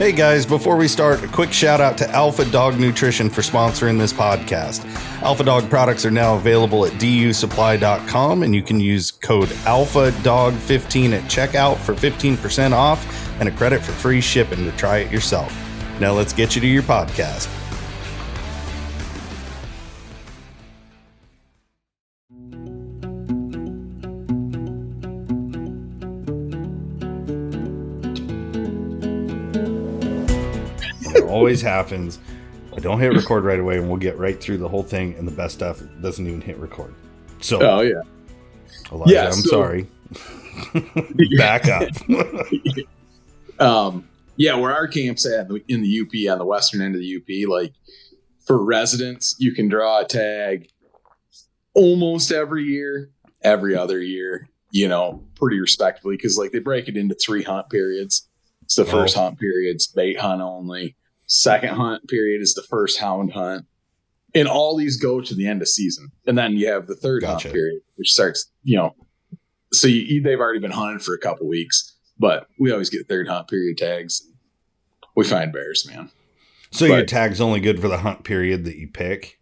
Hey guys, before we start, a quick shout out to Alpha Dog Nutrition for sponsoring this podcast. Alpha Dog products are now available at dusupply.com, and you can use code ALPHADOG15 at checkout for 15% off and a credit for free shipping to try it yourself. Now let's get you to your podcast. It always happens. I don't hit record right away, and we'll get right through the whole thing, and the best stuff doesn't even hit record. So, yeah, Elijah, I'm sorry. Back up. Where our camp's at in the UP, on the western end of the UP, like for residents, you can draw a tag almost every year, every other year, pretty respectively, because like they break it into 3 hunt periods. It's the first hunt period's bait hunt only. Second hunt period is the first hound hunt. And all these go to the end of season. And then you have the third hunt period, which starts, so they've already been hunted for a couple weeks, but we always get third hunt period tags. We find bears, man. So your tag's only good for the hunt period that you pick?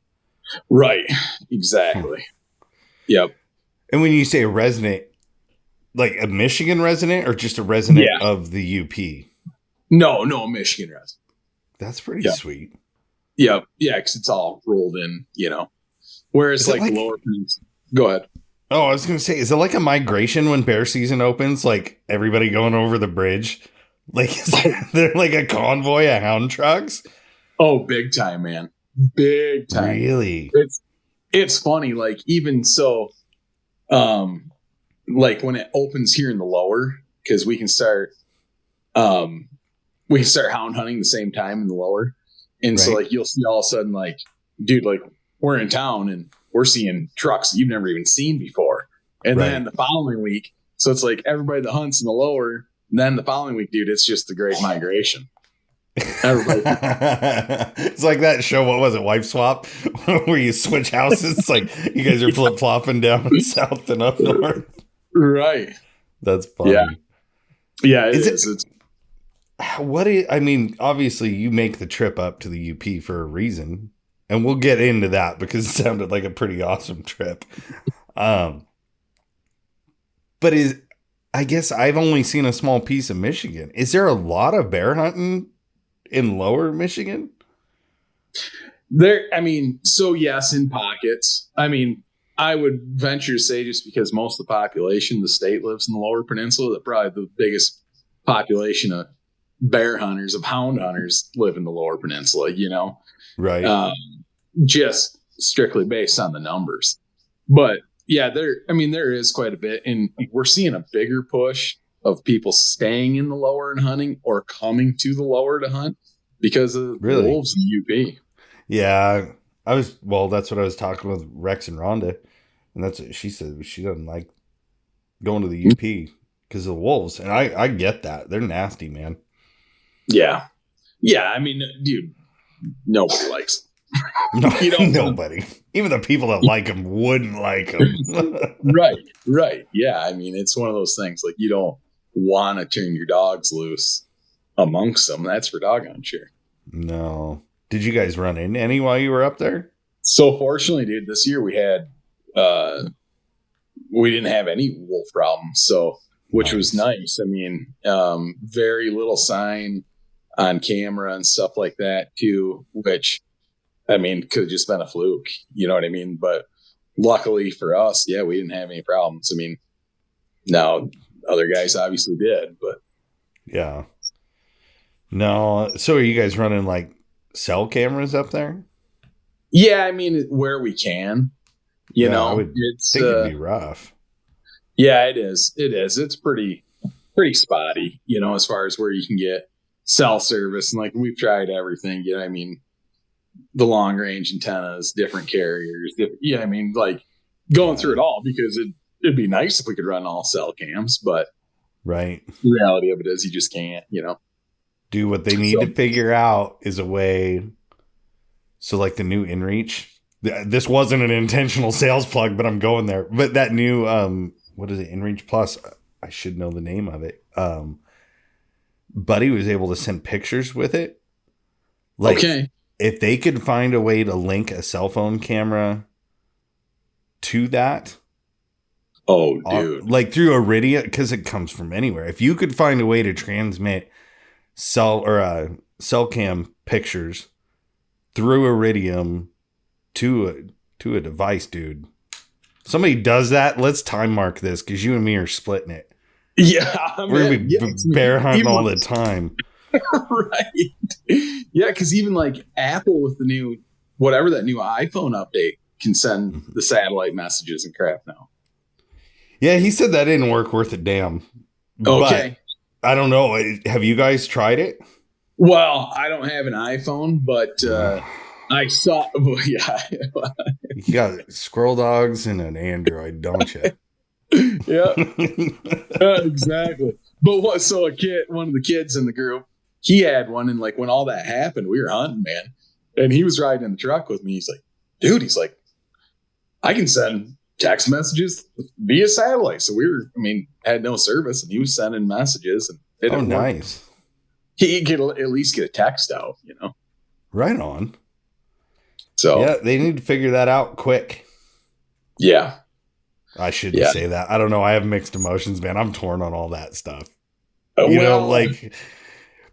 Right. Exactly. Yep. And when you say a resident, like a Michigan resident or just a resident of the UP? No, Michigan resident. That's pretty sweet. Yep. Yeah, because it's all rolled in, Whereas like lower peninsula. Go ahead. Oh, I was going to say, is it like a migration when bear season opens? Like everybody going over the bridge? Like, is there like a convoy of hound trucks? Oh, big time, man. Big time. Really? It's funny. Like even so, like when it opens here in the lower, because we can start hound hunting the same time in the lower. And so like, you'll see all of a sudden, like, dude, like we're in town and we're seeing trucks that you've never even seen before. And then the following week, so it's like everybody that hunts in the lower, and then the following week, dude, it's just the great migration. Everybody. It's like that show, what was it, Wife Swap, where you switch houses. It's like you guys are flip-flopping down south and up north. Right. That's funny. Yeah, it is. Obviously you make the trip up to the UP for a reason, and we'll get into that because it sounded like a pretty awesome trip. But I guess I've only seen a small piece of Michigan. Is there a lot of bear hunting in lower Michigan? So yes, in pockets. I would venture to say, just because most of the population of the state lives in the lower peninsula, that probably the biggest population of bear hunters, of hound hunters, live in the lower peninsula, Right. Just strictly based on the numbers. But yeah, there is quite a bit. And we're seeing a bigger push of people staying in the lower and hunting, or coming to the lower to hunt because of the wolves in the UP. Yeah. That's what I was talking with Rex and Rhonda. And that's what she said. She doesn't like going to the UP because of the wolves. And I get that. They're nasty, man. Yeah. Yeah. Dude, nobody likes them. Nobody. Even the people that like them wouldn't like them. Right. Yeah. It's one of those things, like, you don't want to turn your dogs loose amongst them. That's for dog hunt, sure. No. Did you guys run into any while you were up there? So fortunately, dude, this year we had, we didn't have any wolf problems. So, which was nice. Very little sign on camera and stuff like that too, which, could have just been a fluke, you know what I mean? But luckily for us, we didn't have any problems. Now other guys obviously did, but yeah. No. So are you guys running like cell cameras up there? Yeah. Where we can, I would think it'd be rough. Yeah, it is. It's pretty spotty, as far as where you can get cell service. And like, we've tried everything, the long range antennas, different carriers. Like going through it all, because it'd be nice if we could run all cell cams, but right. The reality of it is you just can't, do what they need to figure out is a way. So like the new InReach, this wasn't an intentional sales plug, but I'm going there. But that new, what is it? InReach Plus. I should know the name of it. Buddy was able to send pictures with it. Like, okay. if they could find a way to link a cell phone camera to that, Oh, dude. like through Iridium, because it comes from anywhere. If you could find a way to transmit cell cam pictures through Iridium to a device, dude. Somebody does that. Let's time mark this because you and me are splitting it. Yeah, We're gonna be bear hunting all the time. Right. Yeah, because even like Apple with the new whatever that new iPhone update can send the satellite messages and crap now. Yeah, he said that didn't work worth a damn. Okay. But I don't know. Have you guys tried it? Well, I don't have an iPhone, but I saw. Well, yeah. You got squirrel dogs and an Android, don't you? Yeah. Exactly. But what? So one of the kids in the group, he had one, and like when all that happened, we were hunting, man, and he was riding in the truck with me. He's like, dude, I can send text messages via satellite. So had no service, and he was sending messages, and it oh, nice. He could at least get a text out, Right on. So yeah, they need to figure that out quick. Yeah. I shouldn't say that. I don't know. I have mixed emotions, man. I'm torn on all that stuff.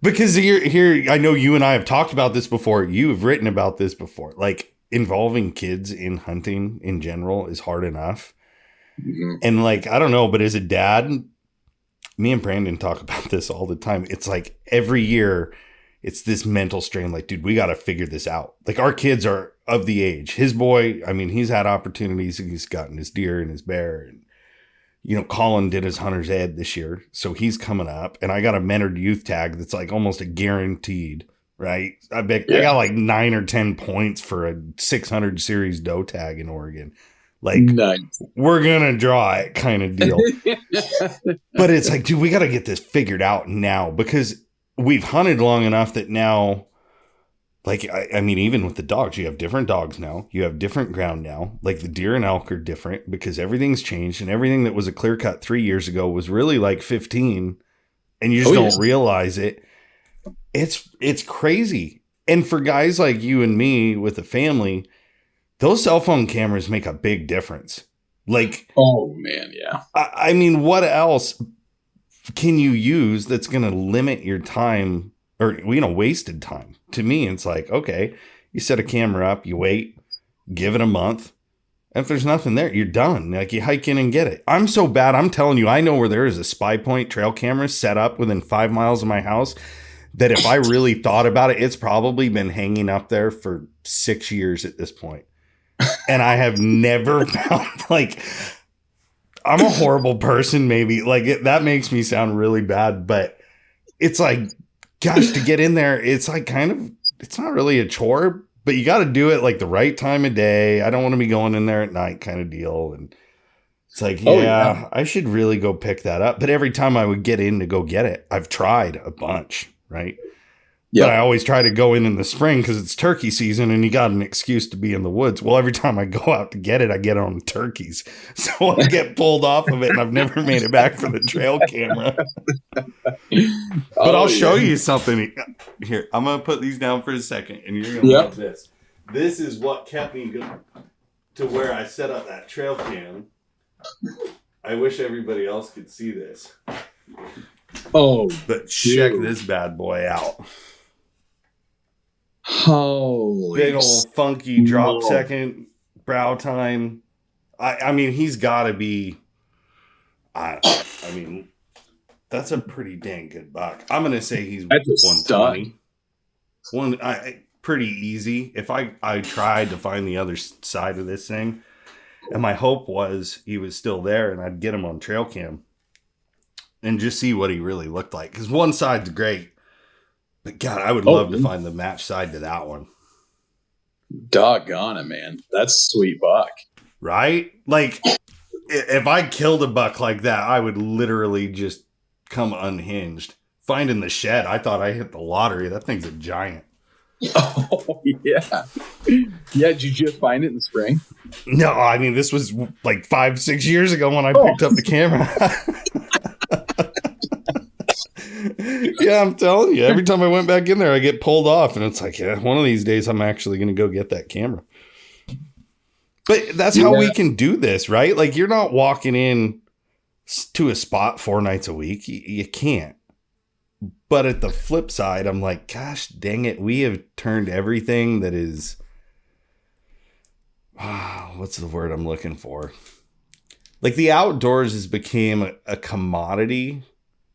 Because here, I know you and I have talked about this before. You have written about this before. Like, involving kids in hunting in general is hard enough. Mm-hmm. And like, I don't know, but as a dad, me and Brandon talk about this all the time. It's like every year it's this mental strain. Like, dude, we got to figure this out. Like, our kids are of the age. His boy, he's had opportunities. He's gotten his deer and his bear. And, Colin did his hunter's ed this year. So he's coming up. And I got a mentored youth tag that's like almost a guaranteed, right? I got like 9 or 10 points for a 600 series doe tag in Oregon. Like, nice. We're going to draw it kind of deal. But it's like, dude, we got to get this figured out now because we've hunted long enough that now, like, even with the dogs, you have different dogs now. You have different ground now. Like, the deer and elk are different because everything's changed, and everything that was a clear cut 3 years ago was really like 15, and you just don't realize it. It's crazy. And for guys like you and me with a family, those cell phone cameras make a big difference. Like, oh man, yeah. What else can you use that's going to limit your time or, wasted time? To me, it's like, okay, you set a camera up, you wait, give it a month. And if there's nothing there, you're done. Like, you hike in and get it. I'm so bad. I'm telling you, I know where there is a spy point trail camera set up within 5 miles of my house that if I really thought about it, it's probably been hanging up there for 6 years at this point. And I have never found, like, I'm a horrible person, maybe. Like, that makes me sound really bad, but it's like, gosh, to get in there, it's like it's not really a chore, but you got to do it like the right time of day. I don't want to be going in there at night kind of deal. And it's like, I should really go pick that up. But every time I would get in to go get it, I've tried a bunch, right? But I always try to go in the spring because it's turkey season and you got an excuse to be in the woods. Well, every time I go out to get it, I get on turkeys. So I get pulled off of it and I've never made it back for the trail camera. But I'll show you something. Here, I'm going to put these down for a second and you're going to love this. This is what kept me to where I set up that trail cam. I wish everybody else could see this. Oh, but check this bad boy out. Holy big old funky drop second brow time. He's got to be. That's a pretty dang good buck. I'm gonna say he's 120. Pretty easy. If I tried to find the other side of this thing, and my hope was he was still there, and I'd get him on trail cam and just see what he really looked like. Because one side's great. But God, I would love to find the match side to that one. Doggone it, man. That's a sweet buck. Right? Like, if I killed a buck like that, I would literally just come unhinged. Finding the shed, I thought I hit the lottery. That thing's a giant. Oh, yeah. Yeah, did you just find it in the spring? No, this was like 5-6 years ago when I picked up the camera. Yeah, I'm telling you. Every time I went back in there, I get pulled off, and it's like, yeah, one of these days I'm actually going to go get that camera. But that's how we can do this, right? Like, you're not walking in to a spot 4 nights a week. You can't. But at the flip side, I'm like, gosh, dang it. We have turned everything that is, what's the word I'm looking for? Like, the outdoors has become a commodity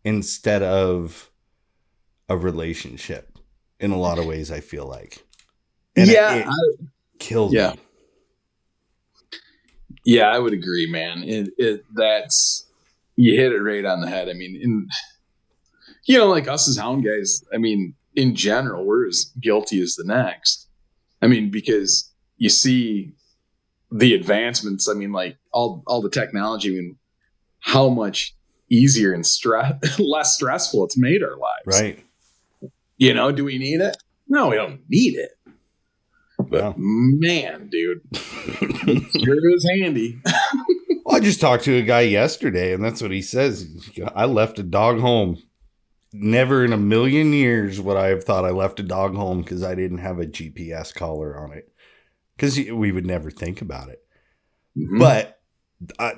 instead of a relationship in a lot of ways, I feel like. And it kills me. Yeah, I would agree, man. That's, you hit it right on the head. I mean, like us as hound guys, I mean, in general, we're as guilty as the next. I mean, because you see the advancements, I mean, like all the technology, I mean, how much easier and less stressful it's made our lives. Right. Do we need it? No, we don't need it. But man, dude, sure is handy. Well, I just talked to a guy yesterday, and that's what he says. I left a dog home. Never in a million years would I have thought I left a dog home because I didn't have a GPS collar on it. Because we would never think about it. Mm-hmm. But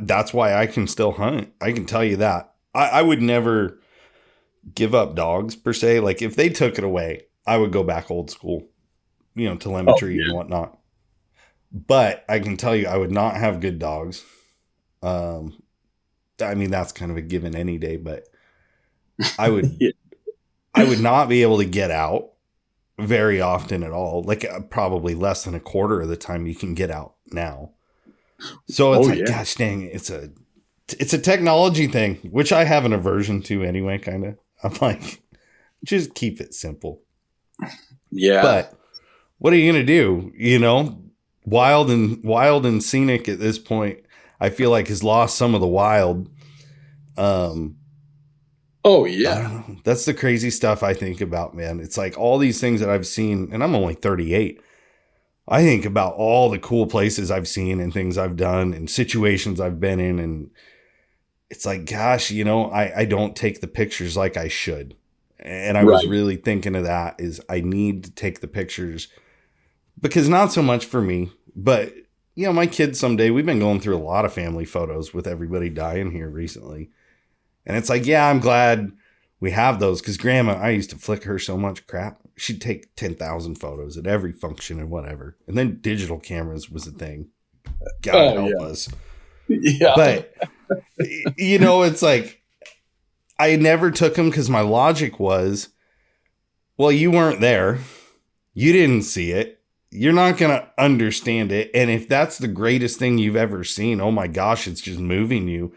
that's why I can still hunt. I can tell you that. I would never give up dogs, per se. Like, if they took it away, I would go back old school. Telemetry and whatnot. But I can tell you, I would not have good dogs. I mean, that's kind of a given any day, but I would, I would not be able to get out very often at all. Like, probably less than a quarter of the time you can get out now. So it's gosh dang, it's a technology thing, which I have an aversion to anyway. Kind of, I'm like, just keep it simple. Yeah, but what are you gonna do? Wild and Scenic at this point, I feel like has lost some of the wild. Oh yeah, that's the crazy stuff I think about, man. It's like all these things that I've seen, and I'm only 38. I think about all the cool places I've seen and things I've done and situations I've been in, and it's like, gosh, I don't take the pictures like I should. And I was really thinking of that is I need to take the pictures. Because not so much for me, but, my kids someday, we've been going through a lot of family photos with everybody dying here recently. And it's like, yeah, I'm glad we have those because Grandma, I used to flick her so much crap. She'd take 10,000 photos at every function and whatever. And then digital cameras was a thing. God help us. Yeah. But, it's like, I never took them because my logic was, well, you weren't there. You didn't see it. You're not going to understand it. And if that's the greatest thing you've ever seen, oh my gosh, it's just moving you.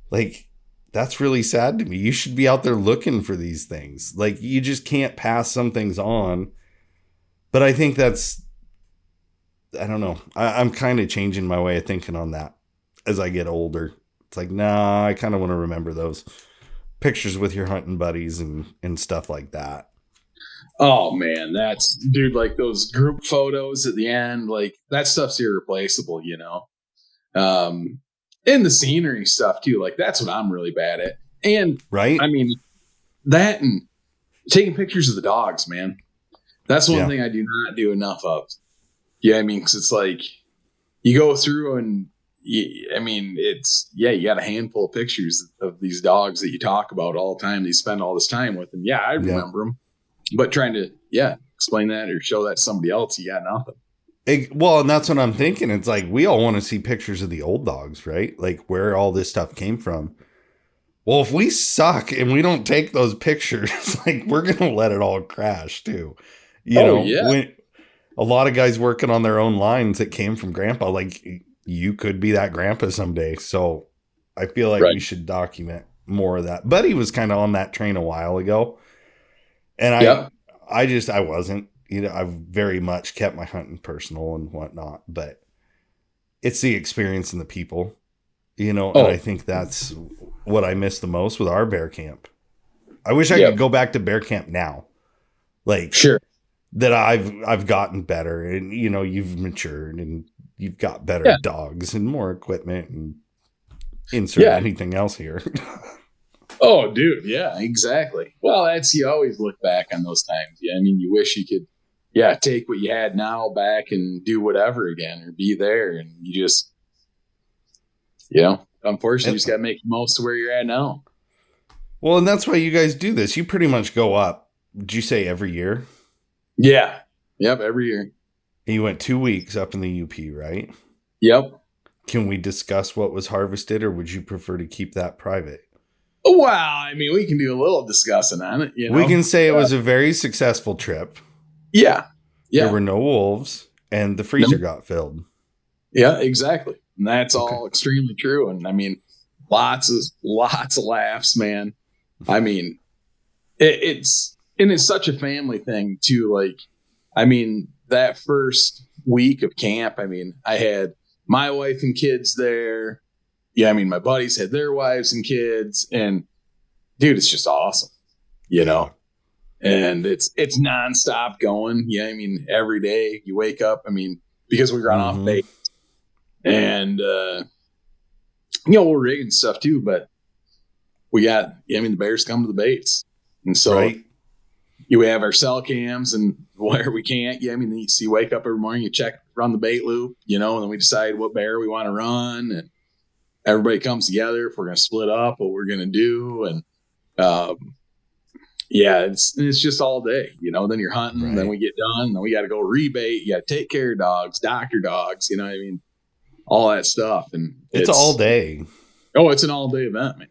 Like, that's really sad to me. You should be out there looking for these things. Like, you just can't pass some things on. But I think that's, I don't know. I'm kind of changing my way of thinking on that as I get older. It's like, nah, I kind of want to remember those pictures with your hunting buddies and stuff like that. Oh man, that's dude, like those group photos at the end, like that stuff's irreplaceable, and the scenery stuff too. Like that's what I'm really bad at. And right. I mean, that and taking pictures of the dogs, man. That's one thing I do not do enough of. Yeah. I mean, cause it's like you go through and you got a handful of pictures of these dogs that you talk about all the time. That you spend all this time with. And yeah, I remember them. But trying to, explain that or show that to somebody else, you got nothing. Well, and that's what I'm thinking. It's like, we all want to see pictures of the old dogs, right? Like where all this stuff came from. Well, if we suck and we don't take those pictures, like we're going to let it all crash too. When a lot of guys working on their own lines that came from grandpa, like you could be that grandpa someday. So I feel like we should document more of that. Buddy was kind of on that train a while ago. And I wasn't, I very much kept my hunting personal and whatnot, but it's the experience and the people, and I think that's what I miss the most with our bear camp. I wish I could go back to bear camp now. Like, sure, that I've gotten better and, you've matured and you've got better dogs and more equipment and insert anything else here. Oh, dude. Yeah, exactly. Well, you always look back on those times. Yeah. I mean, you wish you could, take what you had now back and do whatever again or be there. And you just, unfortunately, you just got to make the most of where you're at now. Well, and that's why you guys do this. You pretty much go up. Did you say every year? Yeah. Yep. Every year. And you went 2 weeks up in the UP, right? Yep. Can we discuss what was harvested, or would you prefer to keep that private? Well, I mean, we can do a little discussing on it. We can say it was a very successful trip. Yeah. Yeah. There were no wolves, and the freezer got filled. Yeah, exactly. And that's all extremely true. And I mean, lots of laughs, man. I mean, it's such a family thing too. Like, I mean, that first week of camp, I mean, I had my wife and kids there. Yeah, I mean, my buddies had their wives and kids, and dude, it's just awesome, And it's nonstop going. Yeah, I mean, every day you wake up. I mean, because we run off bait, and we're rigging stuff too. But we got, the bears come to the baits, and so you have our cell cams, and where we can't, you wake up every morning, you check, run the bait loop, and then we decide what bear we want to run, and everybody comes together if we're going to split up, what we're going to do. And, it's just all day, then you're hunting, then we get done, then we got to go rebait. You got to take care of dogs, doctor dogs, all that stuff. And it's all day. Oh, it's an all day event, man.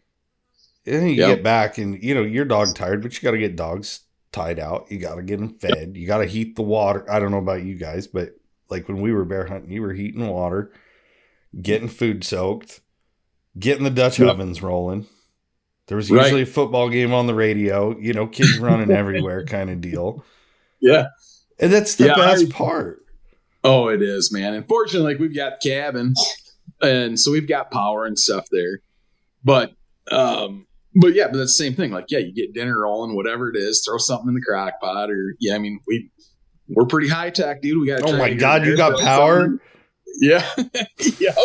And you get back and, you're dog tired, but you got to get dogs tied out. You got to get them fed. You got to heat the water. I don't know about you guys, but like when we were bear hunting, you were heating water, getting food soaked, getting the Dutch ovens rolling. There was usually a football game on the radio, kids running everywhere kind of deal. Yeah. And that's the best part. Oh, it is, man. And fortunately, we've got cabin, and so we've got power and stuff there. But that's the same thing. Like, you get dinner rolling, whatever it is, throw something in the crock pot, or we're pretty high tech, dude. We got. Oh my God, you got power? Something. Yeah. Yep.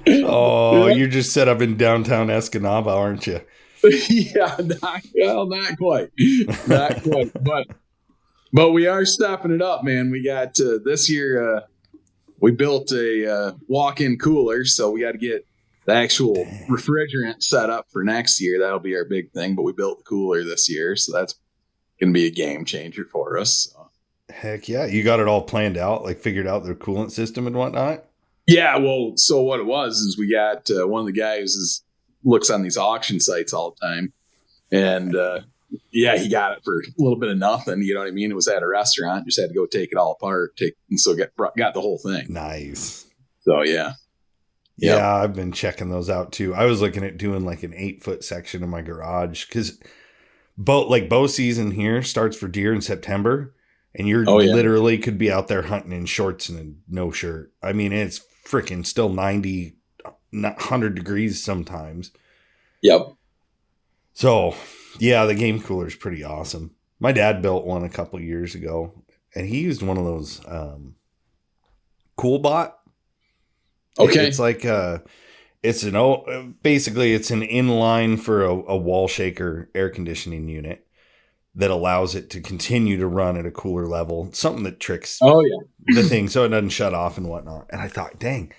Oh, you're just set up in downtown Escanaba, aren't you? Yeah, not quite. Not quite. But we are stepping it up, man. We got this year, we built a walk-in cooler, so we got to get the actual refrigerant set up for next year. That'll be our big thing, but we built the cooler this year, so that's going to be a game changer for us. So. Heck yeah. You got it all planned out, like figured out their coolant system and whatnot? Yeah, well, so what it was is we got one of the guys looks on these auction sites all the time, and he got it for a little bit of nothing. You know what I mean? It was at a restaurant. Just had to go take it all apart, and so got the whole thing. Nice. So yeah, yeah, I've been checking those out too. I was looking at doing like an 8-foot section in my garage because bow season here starts for deer in September, and you're literally could be out there hunting in shorts and no shirt. I mean, it's freaking still 90, 100 degrees sometimes. Yep. So, yeah, the game cooler is pretty awesome. My dad built one a couple years ago, and he used one of those CoolBot. Okay. It's like basically it's an inline for a wall shaker air conditioning unit that allows it to continue to run at a cooler level. Something that tricks the thing so it doesn't shut off and whatnot. And I thought, dang,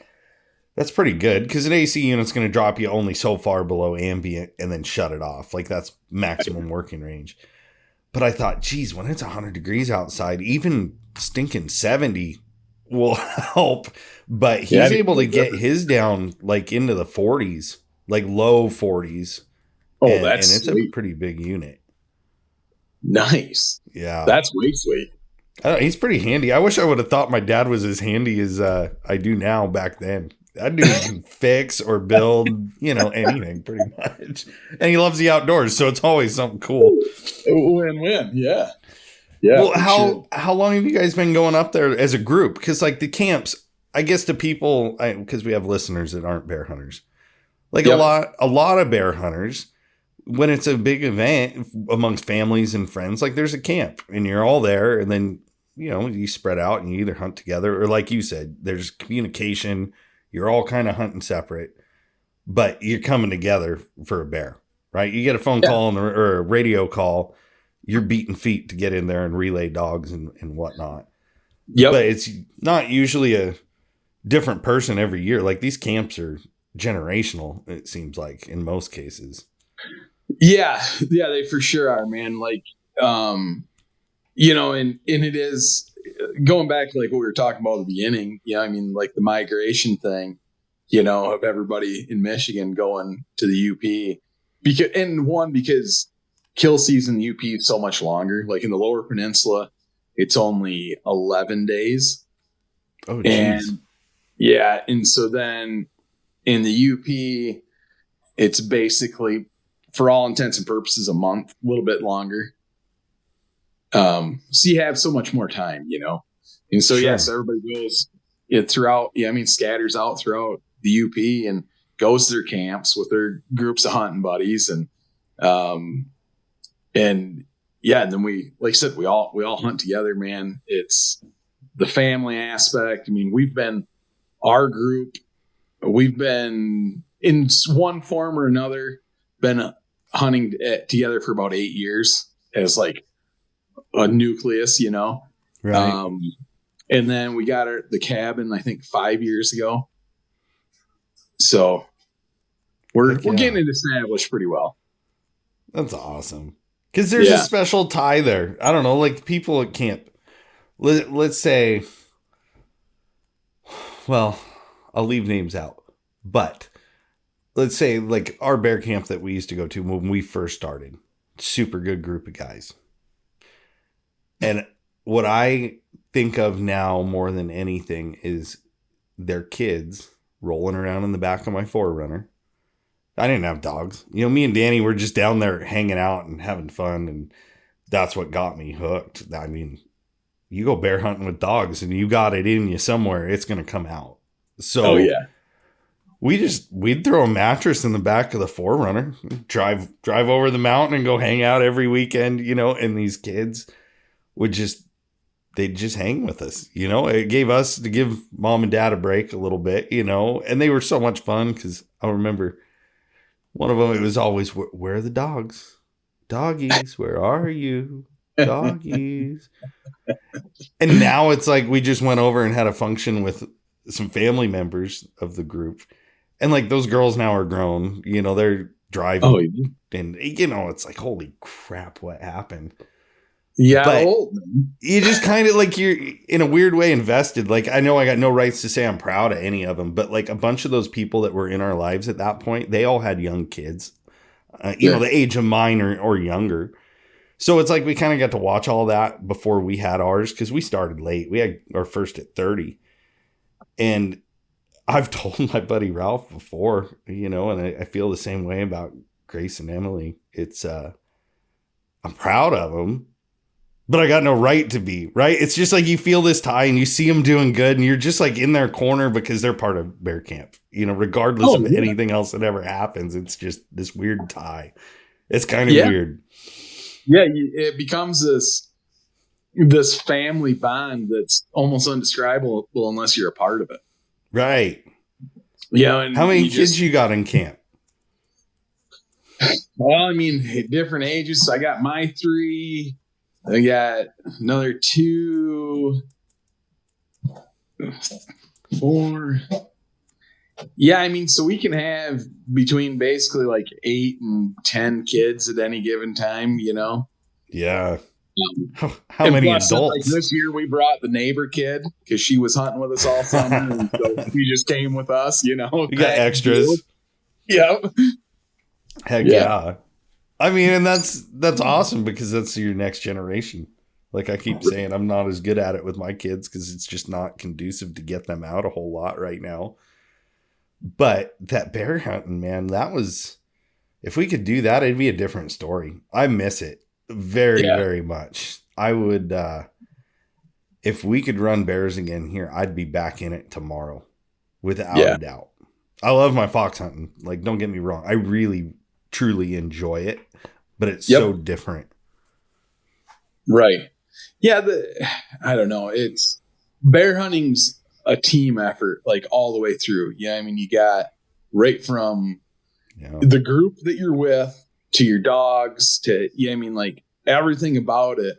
that's pretty good because an AC unit's going to drop you only so far below ambient and then shut it off. Like that's maximum working range. But I thought, geez, when it's 100 degrees outside, even stinking 70 will help. But he's able to get his down like into the 40s, like low 40s. Oh, and it's sweet. A pretty big unit. Nice. Yeah. That's way sweet. He's pretty handy. I wish I would have thought my dad was as handy as I do now back then. That dude can fix or build, anything pretty much. And he loves the outdoors, so it's always something cool. Win-win, yeah. Yeah. Well, how long have you guys been going up there as a group? Because like the camps, I guess to people, because we have listeners that aren't bear hunters, like a lot of bear hunters, when it's a big event amongst families and friends, like there's a camp and you're all there, and then you spread out and you either hunt together or, like you said, there's communication. You're all kind of hunting separate. but you're coming together for a bear, right? You get a phone Yeah. call or a radio call, you're beating feet to get in there and relay dogs and whatnot. Yep. But it's not usually a different person every year. Like these camps are generational, it seems like in most cases. Yeah. Yeah, they for sure are, man. Like, you know, and it is going back to like what we were talking about at the beginning. Yeah. I mean, like the migration thing, you know, of everybody in Michigan going to the UP because kill season in the UP is so much longer. Like in the Lower Peninsula, it's only 11 days. Oh, geez. And yeah. And so then in the UP, it's basically, for all intents and purposes, a month, a little bit longer. So you have so much more time, you know? And so, Sure. yes, everybody goes throughout. Yeah, I mean, scatters out throughout the UP and goes to their camps with their groups of hunting buddies. And yeah, and then like I said, we all hunt together, man. It's the family aspect. I mean, our group, we've been in one form or another, been hunting together for about 8 years as like a nucleus, you know? Right. And then we got the cabin, I think 5 years ago. So we're getting it established pretty well. That's awesome. Because there's a special tie there. I don't know, like people at camp, let's say, well, I'll leave names out, but let's say like our bear camp that we used to go to when we first started, super good group of guys. And what I think of now more than anything is their kids rolling around in the back of my 4Runner. I didn't have dogs. You know, me and Danny were just down there hanging out and having fun. And that's what got me hooked. I mean, you go bear hunting with dogs and you got it in you somewhere, it's going to come out. So we'd throw a mattress in the back of the 4Runner, drive over the mountain and go hang out every weekend, you know, and these kids they'd just hang with us, you know. It gave us to give mom and dad a break a little bit, you know, and they were so much fun because I remember one of them, it was always, where are the dogs? Doggies, where are you? Doggies. And now it's like we just went over and had a function with some family members of the group. And like those girls now are grown, you know, they're driving. Oh, yeah. And, you know, it's like, holy crap, what happened? Yeah. But you just kind of like, you're in a weird way invested. Like, I know I got no rights to say I'm proud of any of them, but like a bunch of those people that were in our lives at that point, they all had young kids, you know, the age of mine or younger. So it's like we kind of got to watch all that before we had ours because we started late. We had our first at 30. And I've told my buddy Ralph before, you know, and I feel the same way about Grace and Emily. It's, I'm proud of them, but I got no right to be, right? It's just like you feel this tie and you see them doing good and you're just like in their corner because they're part of bear camp, you know, regardless of anything else that ever happens. It's just this weird tie. It's kind of weird. Yeah, it becomes this family bond that's almost undescribable unless you're a part of it. Right. Yeah. And how many kids you got in camp? Well, I mean, different ages. So I got my 3. I got another 2, 4. Yeah, I mean, so we can have between basically like 8 and 10 kids at any given time, you know? Yeah. How many adults? Like this year we brought the neighbor kid because she was hunting with us all summer. And so he just came with us, you know? You got extras. Yep. Heck yeah. I mean, and that's awesome because that's your next generation. Like I keep saying, I'm not as good at it with my kids because it's just not conducive to get them out a whole lot right now. But that bear hunting, man, that was, if we could do that, it'd be a different story. I miss it very, very much. I would, if we could run bears again here, I'd be back in it tomorrow without a doubt. I love my fox hunting. Like, don't get me wrong. I really, truly enjoy it, but it's so different. Right. Yeah. I don't know. It's bear hunting's a team effort, like all the way through. Yeah. I mean, you got right from the group that you're with to your dogs to, I mean, like everything about it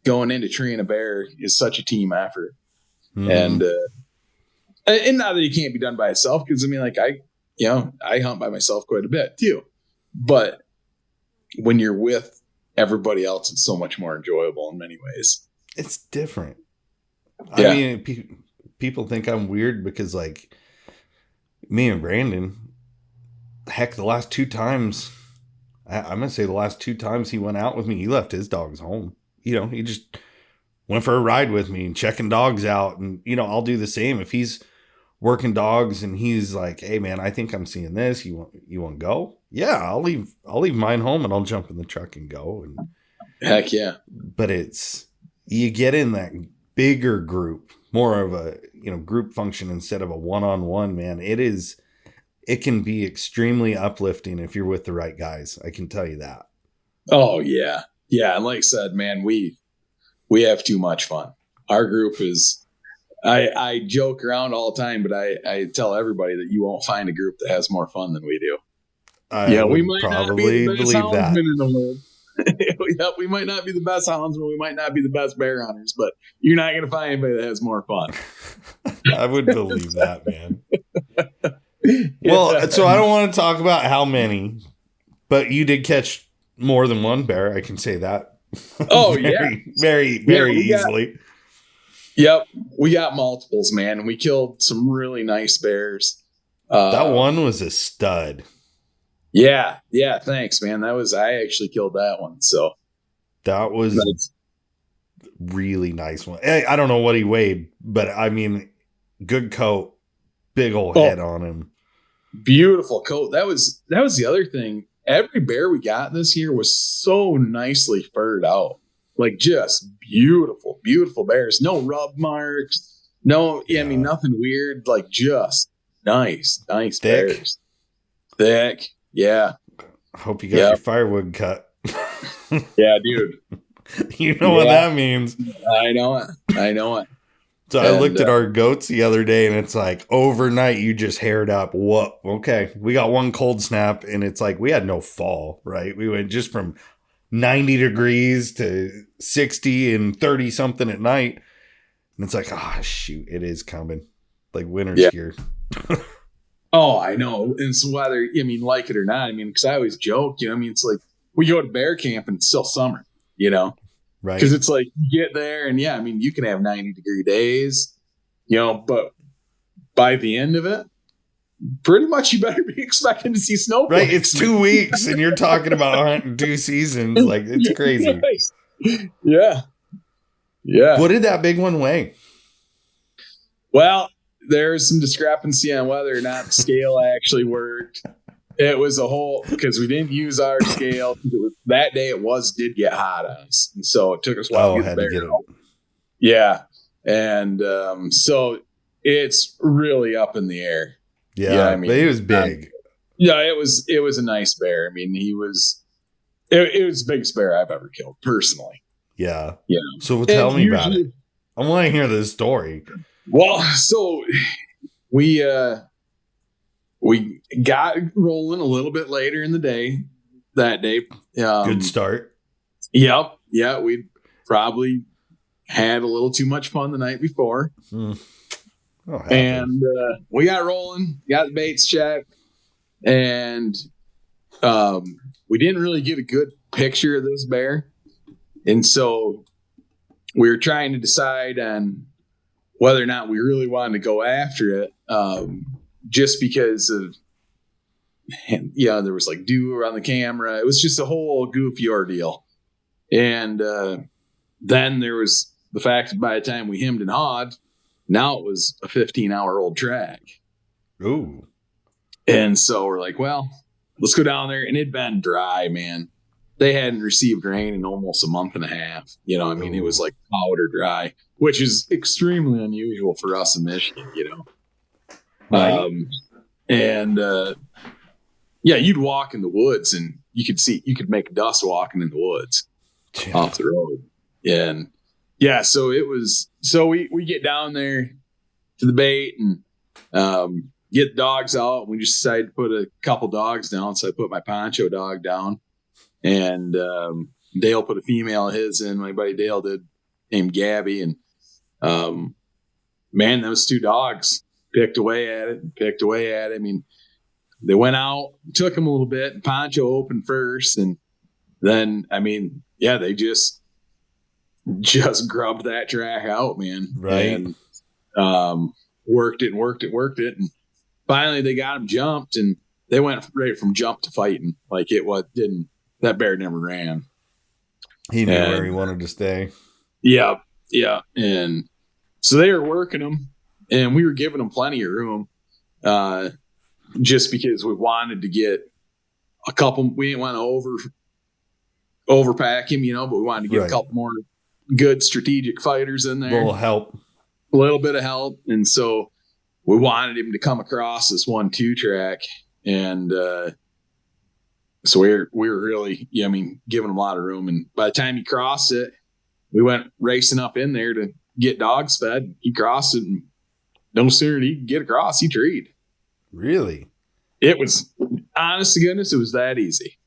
going into treeing a bear is such a team effort. And not that it can't be done by itself, because I mean, like I hunt by myself quite a bit too, but when you're with everybody else, it's so much more enjoyable in many ways. It's different. Yeah. I mean, people think I'm weird because, like, me and Brandon, heck, the last 2 times, I'm going to say the last 2 times he went out with me, he left his dogs home. You know, he just went for a ride with me and checking dogs out. And, you know, I'll do the same. If he's working dogs and he's like, hey, man, I think I'm seeing this. You want to go? Yeah, I'll leave mine home and I'll jump in the truck and go. And heck yeah. But you get in that bigger group, more of a, you know, group function instead of a one-on-one, man. It can be extremely uplifting if you're with the right guys. I can tell you that. Oh yeah. Yeah. And like I said, man, we have too much fun. Our group is, I joke around all the time, but I tell everybody that you won't find a group that has more fun than we do. We might probably not be the best believe that. in the world. We might not be the best houndsmen. We might not be the best bear hunters, but you're not going to find anybody that has more fun. I would believe that, man. Well, so I don't want to talk about how many, but you did catch more than one bear. I can say that. Oh, very easily. Yep. We got multiples, man. We killed some really nice bears. That one was a stud. Yeah. Yeah. Thanks, man. I actually killed that one. So that was really nice one. I don't know what he weighed, but I mean, good coat, big old head on him. Beautiful coat. That was the other thing. Every bear we got this year was so nicely furred out. Like just beautiful, beautiful bears. No rub marks. No, I mean, nothing weird. Like just nice thick bears. Thick. Yeah. I hope you got your firewood cut. Yeah, dude. You know what that means. I know it. So I looked at our goats the other day and it's like overnight you just haired up. What? Okay. We got one cold snap and it's like we had no fall, right? We went just from 90 degrees to 60 and 30 something at night. And it's like, shoot, it is coming. Like winter's here. Oh, I know. And so whether, I mean, like it or not, I mean, because I always joke, you know, I mean, it's like we go to bear camp and it's still summer, you know? Right. Because it's like you get there and I mean, you can have 90-degree days, you know, but by the end of it, pretty much you better be expecting to see snow. Right. It's 2 weeks and you're talking about hunting 2 seasons. Like, it's crazy. Yeah. Yeah. What did that big one weigh? Well, there's some discrepancy on whether or not the scale actually worked. It was a whole, because we didn't use our scale. That day did get hot on us. And so it took us a while to get the bear out. Yeah. And so it's really up in the air. Yeah, I mean, but he was big. It was a nice bear. I mean, it was the biggest bear I've ever killed, personally. Yeah. Yeah. So tell me about it. I want to hear this story. Well, so we got rolling a little bit later in the day that day. Good start. Yep. Yeah. We probably had a little too much fun the night before. And we got rolling, got the baits checked, and we didn't really get a good picture of this bear. And so we were trying to decide on whether or not we really wanted to go after it, just because of, there was like dew around the camera. It was just a whole goofy ordeal. And then there was the fact that by the time we hemmed and hawed, now it was a 15-hour-old track. Ooh. And so we're like, well, let's go down there. And it'd been dry, man. They hadn't received rain in almost a month and a half. You know, I mean, It was like powder dry, which is extremely unusual for us in Michigan, you know. Right. You'd walk in the woods and you could make dust walking in the woods off the road. And so we get down there to the bait and, get the dogs out. We just decided to put a couple dogs down. So I put my poncho dog down, and Dale put a female of his in. My buddy Dale did, named Gabby. And man, those two dogs picked away at it. I mean, they went out, took them a little bit, and Poncho opened first. And then, I mean, yeah, they just grubbed that track out, man. Right. And worked it. And finally they got him jumped, and they went right from jump to fighting. Like that bear never ran. He knew where he wanted to stay. Yeah. Yeah. And so they were working them, and we were giving them plenty of room. Just because we wanted to get a couple, we didn't want to overpack him, but we wanted to get a couple more good strategic fighters in there. A little bit of help. And so we wanted him to come across this 1-2 track. And so we were really, giving him a lot of room. And by the time he crossed it, we went racing up in there to get dogs fed. He crossed it, and no sooner did he get across, he treed. Really? It was, honest to goodness, it was that easy.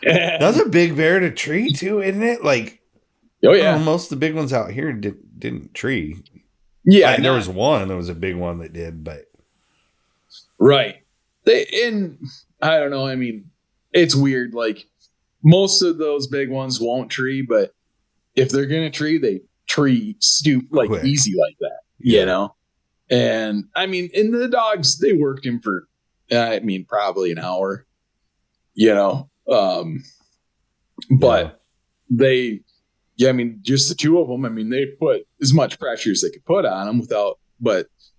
That's a big bear to tree too, isn't it? Like, oh yeah, most of the big ones out here didn't tree. Yeah, there was one that was a big one that did, but right. I don't know. I mean, it's weird. Like, most of those big ones won't tree, but if they're gonna tree, they tree quick. Easy like that. And I mean, in the dogs, they worked him for, probably an hour. But they, just the two of them. They put as much pressure as they could put on them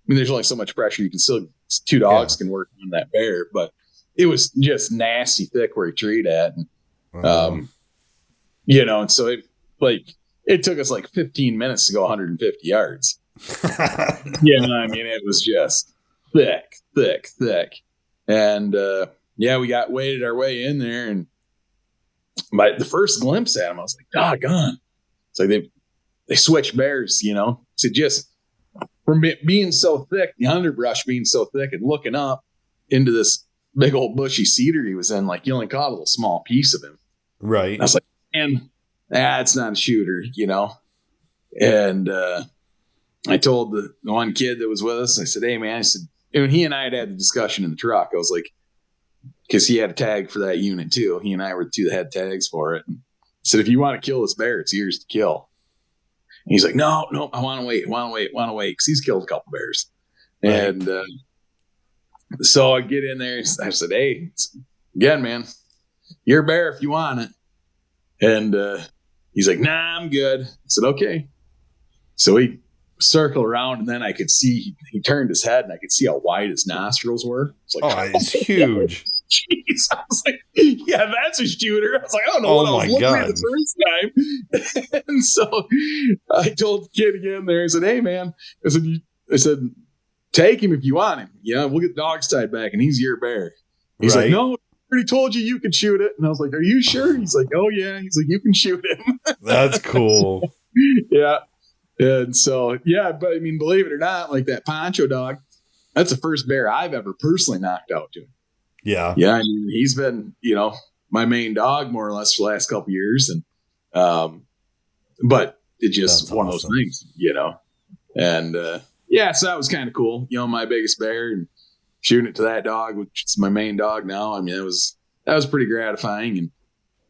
there's only so much pressure you can still. Two dogs can work on that bear, but it was just nasty thick where he treed at, and and so it took us like 15 minutes to go 150 yards. It was just thick. And we waded our way in there, and by the first glimpse at him, I was like, doggone. It's like they switched bears, So just from it being so thick, the underbrush being so thick, and looking up into this big old bushy cedar he was in, like you only caught a little small piece of him. Right. And I was like, man, it's not a shooter, And I told the one kid that was with us, I said, hey, man, I said, and he and I had the discussion in the truck. I was like, because he had a tag for that unit too. He and I were the two that had tags for it. And I said, if you want to kill this bear, it's yours to kill. And he's like, no, I want to wait. Because he's killed a couple bears. Right. And so I get in there. I said, hey, again, man, you're a bear if you want it. And he's like, nah, I'm good. I said, okay. So he circled around, and then I could see he turned his head, and I could see how wide his nostrils were. It's like, it's huge. Jeez. I was like, yeah, that's a shooter. I was like, I don't know what I was looking at the first time. And so I told the kid again there, I said, hey, man, I said, take him if you want him. We'll get the dogs tied back, and he's your bear. He's like, no, I already told you could shoot it. And I was like, are you sure? He's like, oh, yeah. He's like, you can shoot him. That's cool. Yeah. And so, but believe it or not, like that Poncho dog, that's the first bear I've ever personally knocked out to. Yeah. Yeah. He's been, my main dog more or less for the last couple of years. And, but it's just that's one awesome. Of those things, and, so that was kind of cool. My biggest bear, and shooting it to that dog, which is my main dog now. That was pretty gratifying. And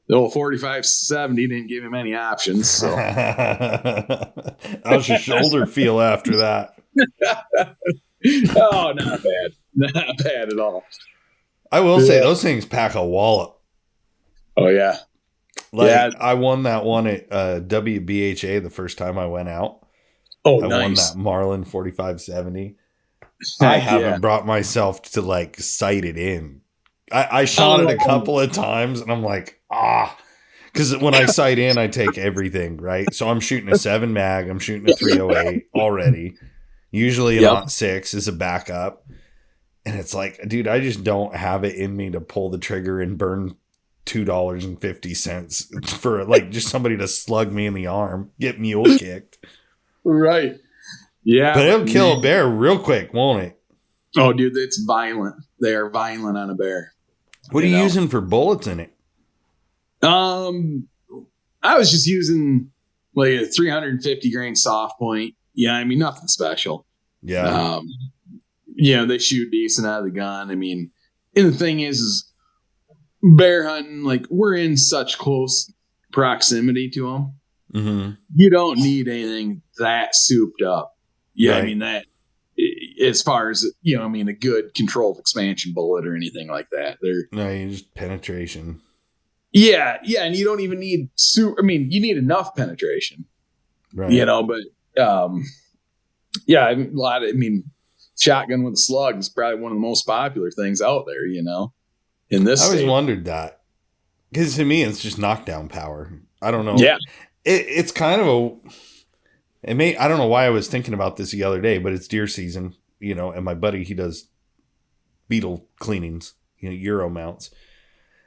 the old 45-70 didn't give him any options. So. How's your shoulder feel after that? Oh, not bad. Not bad at all. I will say those things pack a wallop. Oh, yeah. I won that one at WBHA the first time I went out. Oh, I won that Marlin 45-70. I haven't brought myself to sight it in. I shot it a couple of times, and I'm like, because when I sight in, I take everything, right? So I'm shooting a 7 mag. I'm shooting a 308 already. Usually an .6 is a backup. And it's like, dude, I just don't have it in me to pull the trigger and burn $2.50 for just somebody to slug me in the arm, get mule kicked. Right. Yeah. But it'll kill a bear real quick, won't it? Oh, dude, it's violent. They are violent on a bear. What are you using for bullets in it? I was just using like a 350 grain soft point. Yeah, I mean, nothing special. Yeah. They shoot decent out of the gun. I mean, and the thing is bear hunting, like, we're in such close proximity to them. Mm-hmm. You don't need anything that souped up. Yeah, right. I mean, that as far as, a good controlled expansion bullet or anything like that. No, you just penetration. Yeah, and you don't even need you need enough penetration. Right. But shotgun with a slug is probably one of the most popular things out there, in this. I always wondered that. Because to me, it's just knockdown power. I don't know. Yeah. It's kind of I don't know why I was thinking about this the other day, but it's deer season, and my buddy, he does beetle cleanings, Euro mounts.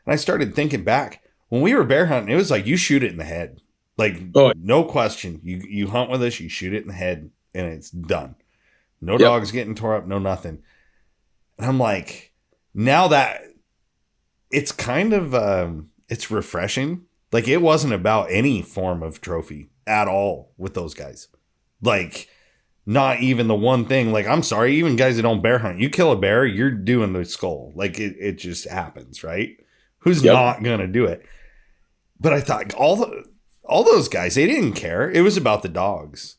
And I started thinking back when we were bear hunting, it was like, you shoot it in the head. Like, no question. You hunt with us, you shoot it in the head and it's done. No dogs getting tore up, no nothing. And I'm like, now that it's kind of, it's refreshing. Like, it wasn't about any form of trophy at all with those guys. Like, not even the one thing. Like, I'm sorry, even guys that don't bear hunt, you kill a bear, you're doing the skull. Like, it just happens, right? Who's not going to do it? But I thought all those guys, they didn't care. It was about the dogs.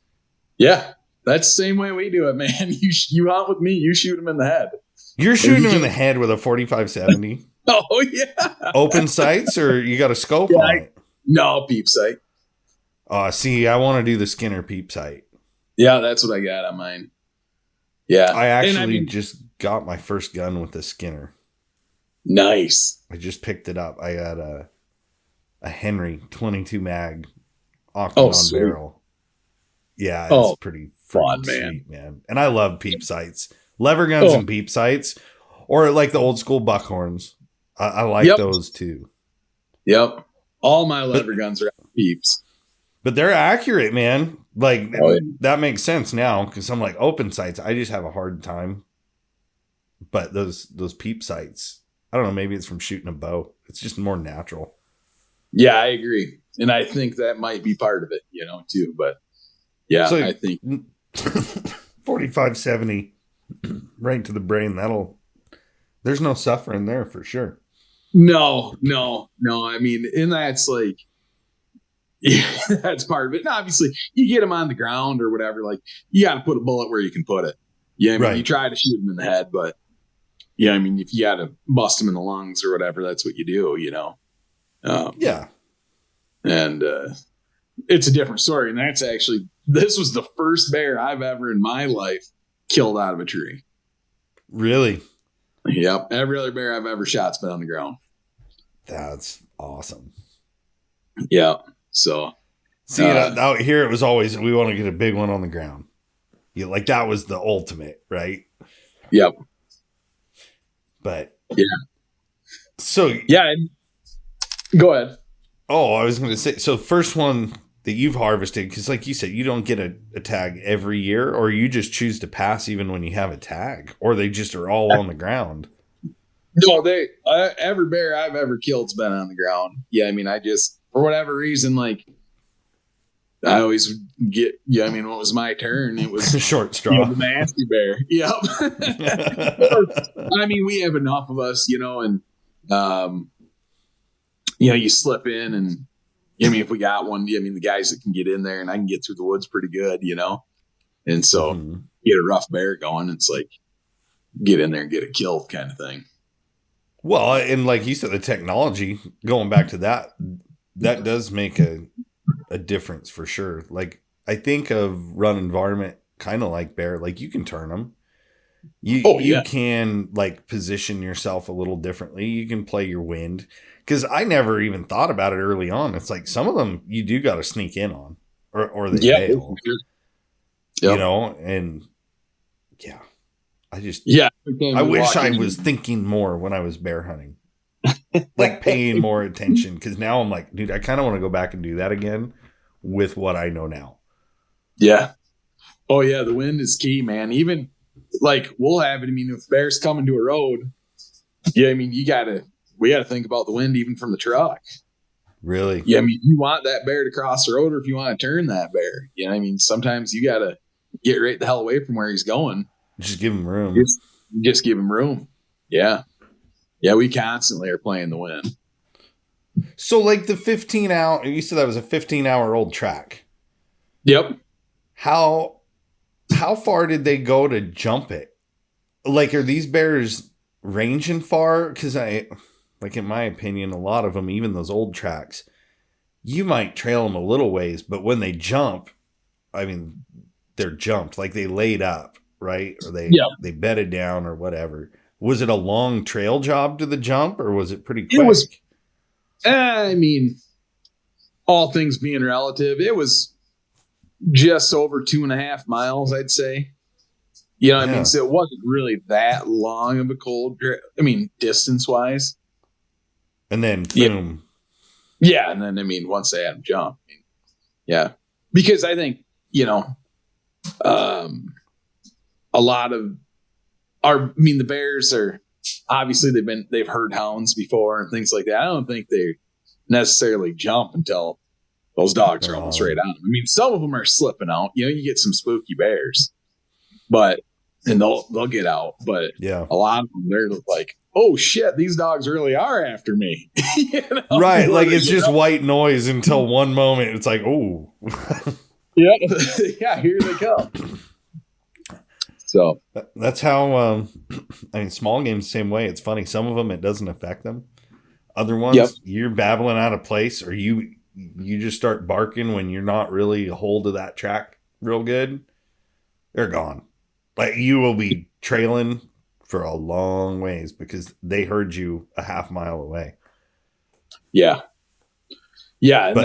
Yeah, that's the same way we do it, man. You hunt with me, you shoot them in the head. You're shooting them in the head with a 45-70. Oh, yeah. Open sights, or you got a scope on it? No, peep sight. See, I want to do the Skinner peep sight. Yeah, that's what I got on mine. Yeah. I actually just got my first gun with the Skinner. Nice. I just picked it up. I got a Henry 22 mag octagon barrel. Yeah, it's pretty fun, man. And I love peep sights, lever guns and peep sights, or like the old school buckhorns. I like those too. Yep. All my lever guns are peeps. But they're accurate, man. Like, that makes sense now, because I'm like, open sights, I just have a hard time. But those peep sights, I don't know, maybe it's from shooting a bow. It's just more natural. Yeah, I agree. And I think that might be part of it, too. But yeah, so, I think 45-70 right to the brain. There's no suffering there for sure. No. I mean, and that's like, that's part of it. And obviously, you get them on the ground or whatever. Like, you got to put a bullet where you can put it. Yeah, you try to shoot them in the head, but if you got to bust them in the lungs or whatever, that's what you do. And it's a different story. And this was the first bear I've ever in my life killed out of a tree. Really? Yep. Every other bear I've ever shot's been on the ground. That's awesome. Yeah. So, see, out here it was always, we want to get a big one on the ground. Like, that was the ultimate, right? Yep. But yeah. So yeah, go ahead. Oh, I was going to say, so first one that you've harvested, because like you said, you don't get a tag every year, or you just choose to pass even when you have a tag, or they just are all on the ground. No, every bear I've ever killed's been on the ground. Yeah, I mean, I just, for whatever reason, like, I always get, what was my turn? It was short straw. The nasty bear. Yep. I mean, we have enough of us, and, you slip in and, if we got one, the guys that can get in there and I can get through the woods pretty good, and so get a rough bear going. It's like, get in there and get it killed kind of thing. Well, and like you said, the technology, going back to that does make a difference for sure. Like, I think of run environment kind of like bear. Like, you can turn them. You can like position yourself a little differently. You can play your wind, because I never even thought about it early on. It's like some of them you do got to sneak in on, or they bail. And I wish I was thinking more when I was bear hunting, like paying more attention. Because now I'm like, dude, I kind of want to go back and do that again with what I know now. Yeah. Oh yeah, the wind is key, man. Even like we'll have it. I mean, if bears coming to a road, yeah, I mean we gotta think about the wind even from the truck. Really? Yeah, I mean, you want that bear to cross the road, or if you want to turn that bear, you know, I mean, sometimes you gotta get right the hell away from where he's going. Just give him room. Just give him room. Yeah, yeah, we constantly are playing the wind. So like the 15 hour, you said that was a 15-hour old track. Yep. How far did they go to jump it? Like, are these bears ranging far? Because in my opinion, a lot of them, even those old tracks, you might trail them a little ways, but when they jump, I mean, they're jumped. Like they laid up, right? Or they bedded down or whatever. Was it a long trail job to the jump, or was it pretty quick? It was. I mean, all things being relative, it was just over 2.5 miles, I'd say. You know what I mean? So it wasn't really that long of a cold, I mean, distance wise. And then, boom. Yeah. And then, I mean, once they had him jump, I mean, yeah. Because I think, you know, a lot of the bears are, obviously they've heard hounds before and things like that. I don't think they necessarily jump until those dogs are almost right on them. I mean, some of them are slipping out. You know, you get some spooky bears, and they'll get out. But yeah, a lot of them, they're like, oh shit, these dogs really are after me. You know? Right, like it's just white noise until one moment it's like, oh, yeah, here they come. So that's how. I mean, small games same way. It's funny. Some of them it doesn't affect them. Other ones, you're babbling out of place, or you just start barking when you're not really a hold of that track real good. They're gone. Like you will be trailing for a long ways because they heard you a half mile away. Yeah, and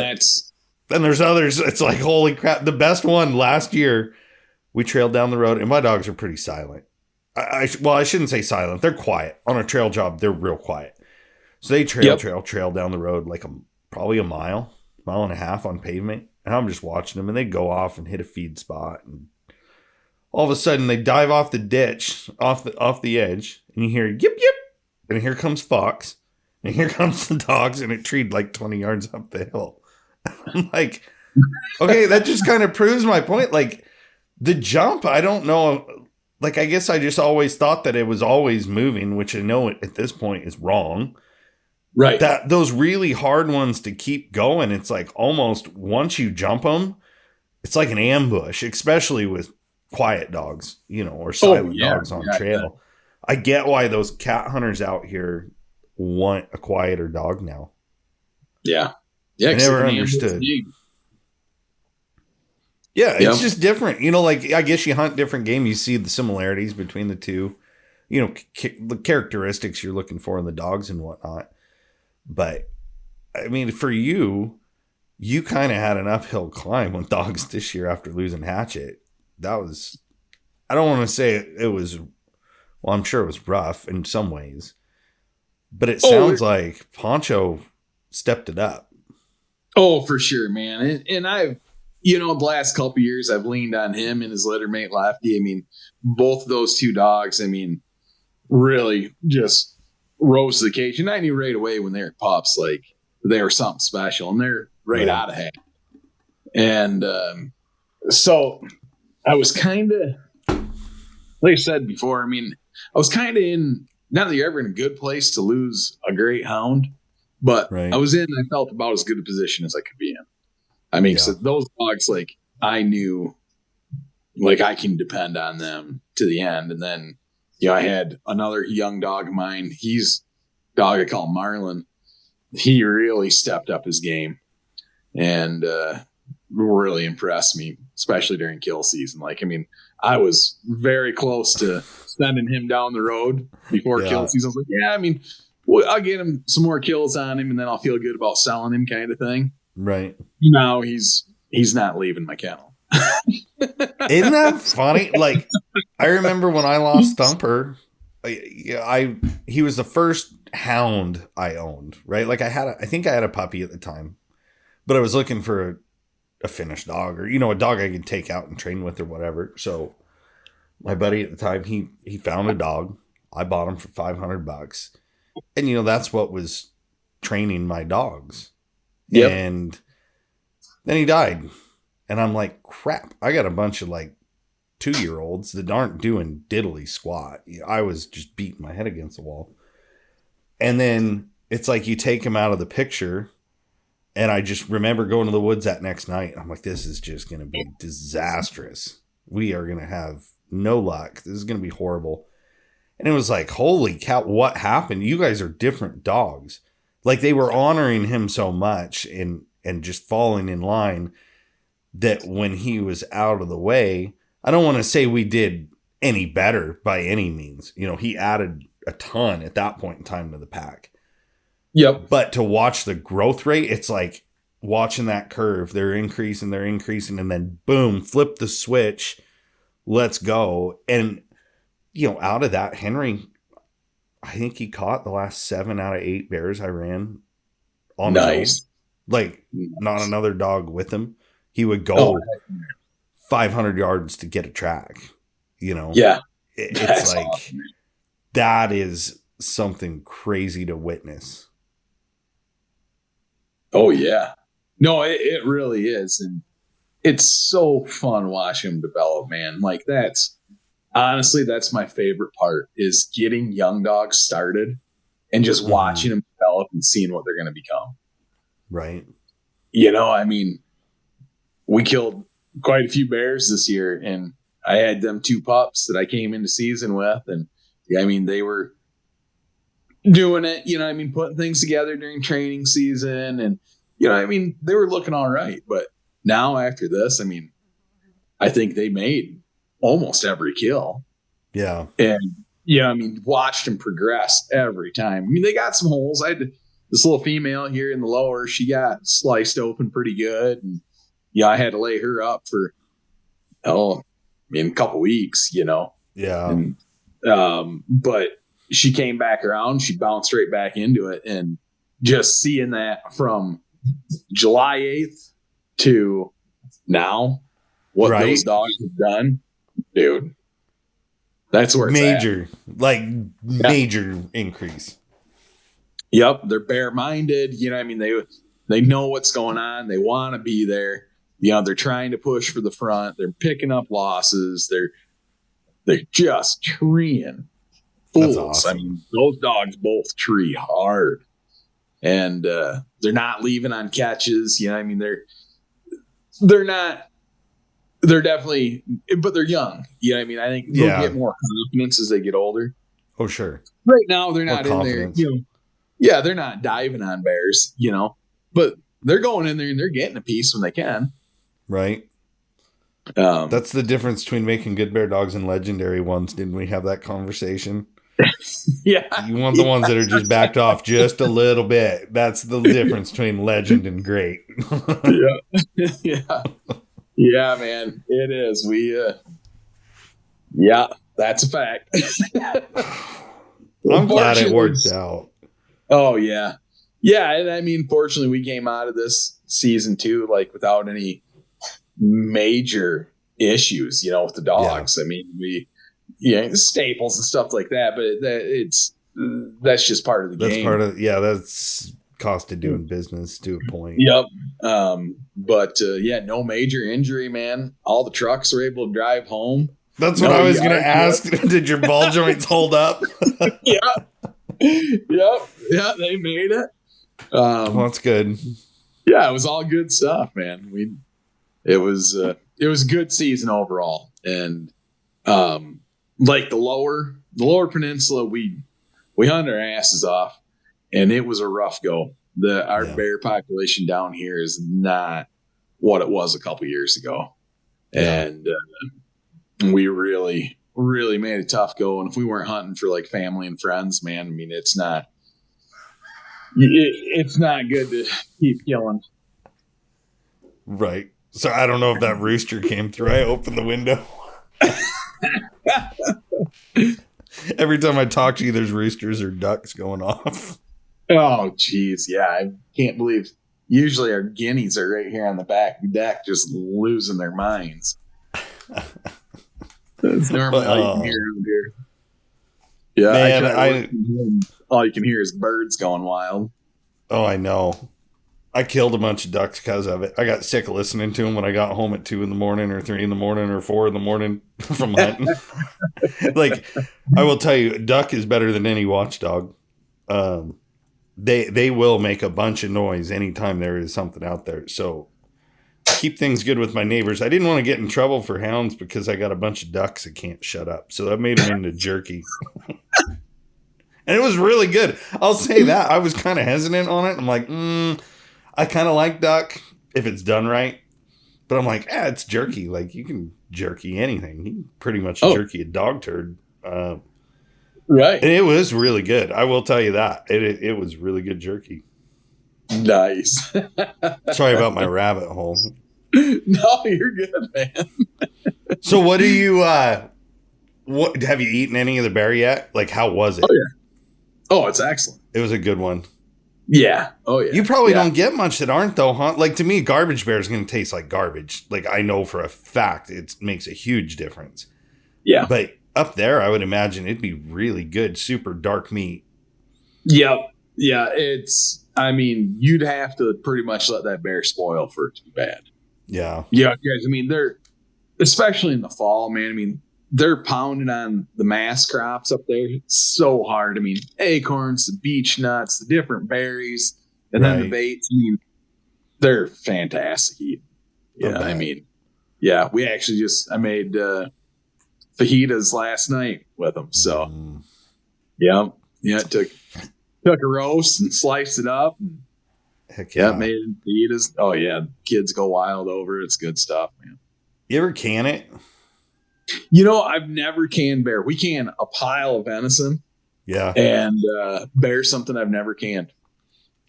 then there's others. It's like holy crap. The best one last year. We trailed down the road, and my dogs are pretty silent. I shouldn't say silent. They're quiet. On a trail job, they're real quiet. So they trail down the road like probably a mile and a half on pavement. And I'm just watching them, and they go off and hit a feed spot. And all of a sudden, they dive off the ditch, off the edge, and you hear yip, yip. And here comes Fox, and here comes the dogs, and it treed like 20 yards up the hill. I'm like, okay, that just kind of proves my point. Like, the jump, I don't know. Like, I guess I just always thought that it was always moving, which I know at this point is wrong. Right. That those really hard ones to keep going, it's like almost once you jump them, it's like an ambush, especially with quiet dogs, you know, or silent dogs on trail. I get why those cat hunters out here want a quieter dog now. Yeah. I never understood. Yeah, it's just different. You know, like, I guess you hunt different game. You see the similarities between the two. You know, the characteristics you're looking for in the dogs and whatnot. But, I mean, for you kind of had an uphill climb with dogs this year after losing Hatchet. That was, I don't want to say it was, well, I'm sure it was rough in some ways. But it sounds like Poncho stepped it up. Oh, for sure, man. And I've, you know, the last couple of years, I've leaned on him and his littermate Lefty. I mean, both of those two dogs, I mean, really just rose to the occasion. I knew right away when they were pups, like they were something special, and they're right out of hand. And so I was kind of, like I said before, I mean, I was kind of in, not that you're ever in a good place to lose a great hound, but I was in, I felt about as good a position as I could be in. I mean, so those dogs, like, I knew, like, I can depend on them to the end. And then, you know, I had another young dog of mine. He's a dog I call Marlin. He really stepped up his game and really impressed me, especially during kill season. Like, I mean, I was very close to sending him down the road before kill season. I was like, I mean, I'll get him some more kills on him, and then I'll feel good about selling him, kind of thing. Right. No, he's not leaving my kennel. Isn't that funny? Like, I remember when I lost Thumper, he was the first hound I owned, right? Like I think I had a puppy at the time, but I was looking for a finished dog or, a dog I can take out and train with or whatever. So my buddy at the time, he found a dog. I bought him for $500. And, that's what was training my dogs. Yep. And then he died. And I'm like, crap, I got a bunch of like 2-year-olds that aren't doing diddly squat. I was just beating my head against the wall. And then it's like you take him out of the picture. And I just remember going to the woods that next night. I'm like, this is just going to be disastrous. We are going to have no luck. This is going to be horrible. And it was like, holy cow, what happened? You guys are different dogs. Like they were honoring him so much and just falling in line that when he was out of the way, I don't want to say we did any better by any means. He added a ton at that point in time to the pack. Yep. But to watch the growth rate, it's like watching that curve. They're increasing, and then boom, flip the switch. Let's go. And, out of that, Henry, I think he caught the last 7 out of 8 bears I ran on his own. Like, not another dog with him. He would go 500 yards to get a track, Yeah. It's like, awesome. That is something crazy to witness. Oh, yeah. No, it really is. And it's so fun watching them develop, man. Like that's my favorite part is getting young dogs started and just watching them develop and seeing what they're going to become. Right. We killed quite a few bears this year, and I had them 2 pups that I came into season with. And they were doing it, putting things together during training season. And, they were looking all right. But now after this, I think they made almost every kill. Yeah. And, watched them progress every time. They got some holes. I had this little female here in the lower. She got sliced open pretty good. And, I had to lay her up for, a couple weeks, Yeah. And, but she came back around. She bounced right back into it. And just seeing that from July 8th to now, what those dogs have done, dude, that's where it's major, at. Major increase. Yep. They're bear-minded. They know what's going on. They want to be there. They're trying to push for the front. They're picking up losses. They're just treeing fools. That's awesome. Those dogs both tree hard, and they're not leaving on catches. They're not. They're definitely, but they're young. I think they'll get more confidence as they get older. Oh, sure. Right now, they're not in there. They're not diving on bears. But they're going in there and they're getting a piece when they can. Right. That's the difference between making good bear dogs and legendary ones. Didn't we have that conversation? Yeah. You want the ones that are just backed off just a little bit. That's the difference between legend and great. Yeah. Yeah, man. It is. That's a fact. I'm glad it worked out. Oh, yeah. Yeah. And fortunately, we came out of this season too, without any major issues, with the dogs. Yeah. We, staples and stuff like that, but that's just part of the game. That's cost of doing business to a point. Yep. But no major injury, man. All the trucks were able to drive home. That's what I was going to ask. Did your ball joints hold up? Yeah. Yep. Yeah, they made it. Well, that's good. Yeah, it was all good stuff, man. It was a good season overall. And the lower peninsula, we hunted our asses off, and it was a rough go. Our bear population down here is not what it was a couple years ago. Yeah. And we really, really made a tough go. And if we weren't hunting for family and friends, man, it's not good to keep killing. Right. So I don't know if that rooster came through. I opened the window. Every time I talk to you, there's roosters or ducks going off. Oh, geez. Yeah. I can't believe Usually our guineas are right here on the back deck, just losing their minds. That's normally all you can hear around here. Yeah, man, all you can hear is birds going wild. Oh, I know. I killed a bunch of ducks because of it. I got sick of listening to them when I got home at 2 a.m. or 3 a.m. or 4 a.m. from hunting. Like, I will tell you, duck is better than any watchdog. They will make a bunch of noise anytime there is something out there. So keep things good with my neighbors. I didn't want to get in trouble for hounds because I got a bunch of ducks that can't shut up. So I made them into jerky. And it was really good. I'll say that. I was kind of hesitant on it. I'm like, I kind of like duck if it's done right. But I'm like, it's jerky. Like, you can jerky anything. You can pretty much jerky a dog turd. Right. And it was really good. I will tell you that. It was really good jerky. Nice. Sorry about my rabbit hole. No, you're good, man. So what do you, what have you eaten any of the bear yet? Like, how was it? Oh, yeah. Oh, it's excellent. It was a good one. Yeah. Oh, yeah. You probably don't get much that aren't, though, huh? Like, to me, garbage bear is going to taste like garbage. Like, I know for a fact it makes a huge difference. Yeah. But up there, I would imagine it'd be really good, super dark meat. Yep. Yeah. I mean, you'd have to pretty much let that bear spoil for it to be bad. Yeah. Yeah, guys. I mean, they're, especially in the fall, man. I mean, they're pounding on the mass crops up there. It's so hard. I mean, acorns, the beech nuts, the different berries, and then the baits. I mean, they're fantastic. Yeah, I mean, yeah, we actually I made fajitas last night with them. So, yeah, took a roast and sliced it up. Heck yeah. Made fajitas. Oh yeah, kids go wild over it. It's good stuff, man. You ever can it? I've never canned bear. We can a pile of venison. Yeah. And bear something I've never canned.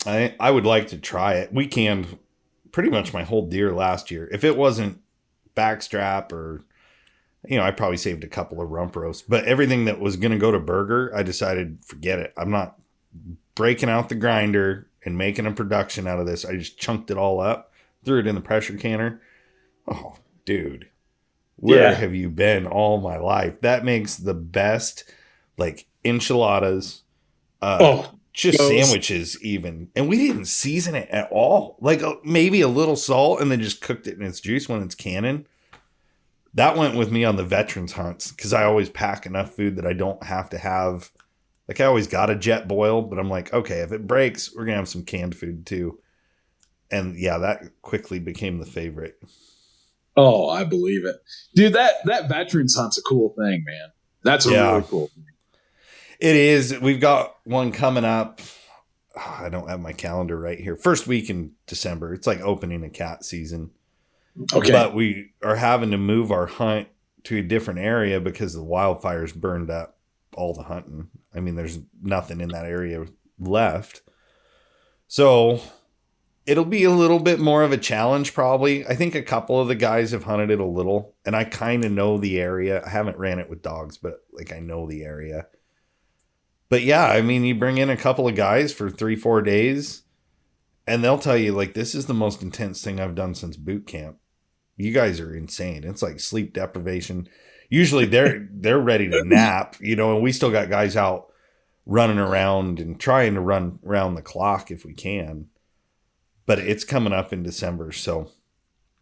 I would like to try it. We canned pretty much my whole deer last year. If it wasn't backstrap or, I probably saved a couple of rump roasts. But everything that was going to go to burger, I decided, forget it. I'm not breaking out the grinder and making a production out of this. I just chunked it all up, threw it in the pressure canner. Oh, dude. Where have you been all my life? That makes the best, like, enchiladas, sandwiches even. And we didn't season it at all. Like, maybe a little salt and then just cooked it in its juice when it's canning. That went with me on the veterans hunts because I always pack enough food that I don't have to have. Like, I always got a jet boil, but I'm like, okay, if it breaks, we're going to have some canned food too. And yeah, that quickly became the favorite. Oh, I believe it. Dude, that veterans hunt's a cool thing, man. That's a really cool thing. It is. We've got one coming up. I don't have my calendar right here. First week in December. It's like opening a cat season. Okay. But we are having to move our hunt to a different area because the wildfires burned up all the hunting. I mean, there's nothing in that area left. So it'll be a little bit more of a challenge, probably. I think a couple of the guys have hunted it a little, and I kind of know the area. I haven't ran it with dogs, but like I know the area. But yeah, I mean, you bring in a couple of guys for 3-4 days, and they'll tell you, like, this is the most intense thing I've done since boot camp. You guys are insane. It's like sleep deprivation. Usually they're ready to nap, and we still got guys out running around and trying to run around the clock if we can. But it's coming up in December. So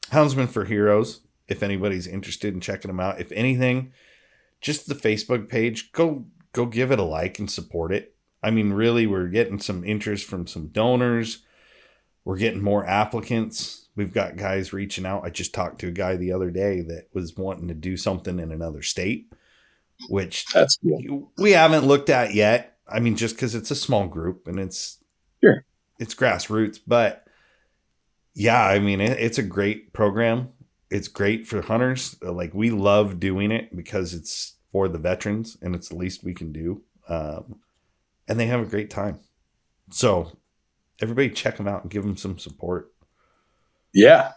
Houndsman for Heroes, if anybody's interested in checking them out. If anything, just the Facebook page, go give it a like and support it. I mean, really, we're getting some interest from some donors. We're getting more applicants. We've got guys reaching out. I just talked to a guy the other day that was wanting to do something in another state, which that's cool. We haven't looked at yet. I mean, just because it's a small group and it's grassroots, but yeah, I mean, it's a great program. It's great for hunters. Like, we love doing it because it's for the veterans and it's the least we can do. And they have a great time. So everybody check them out and give them some support. Yeah,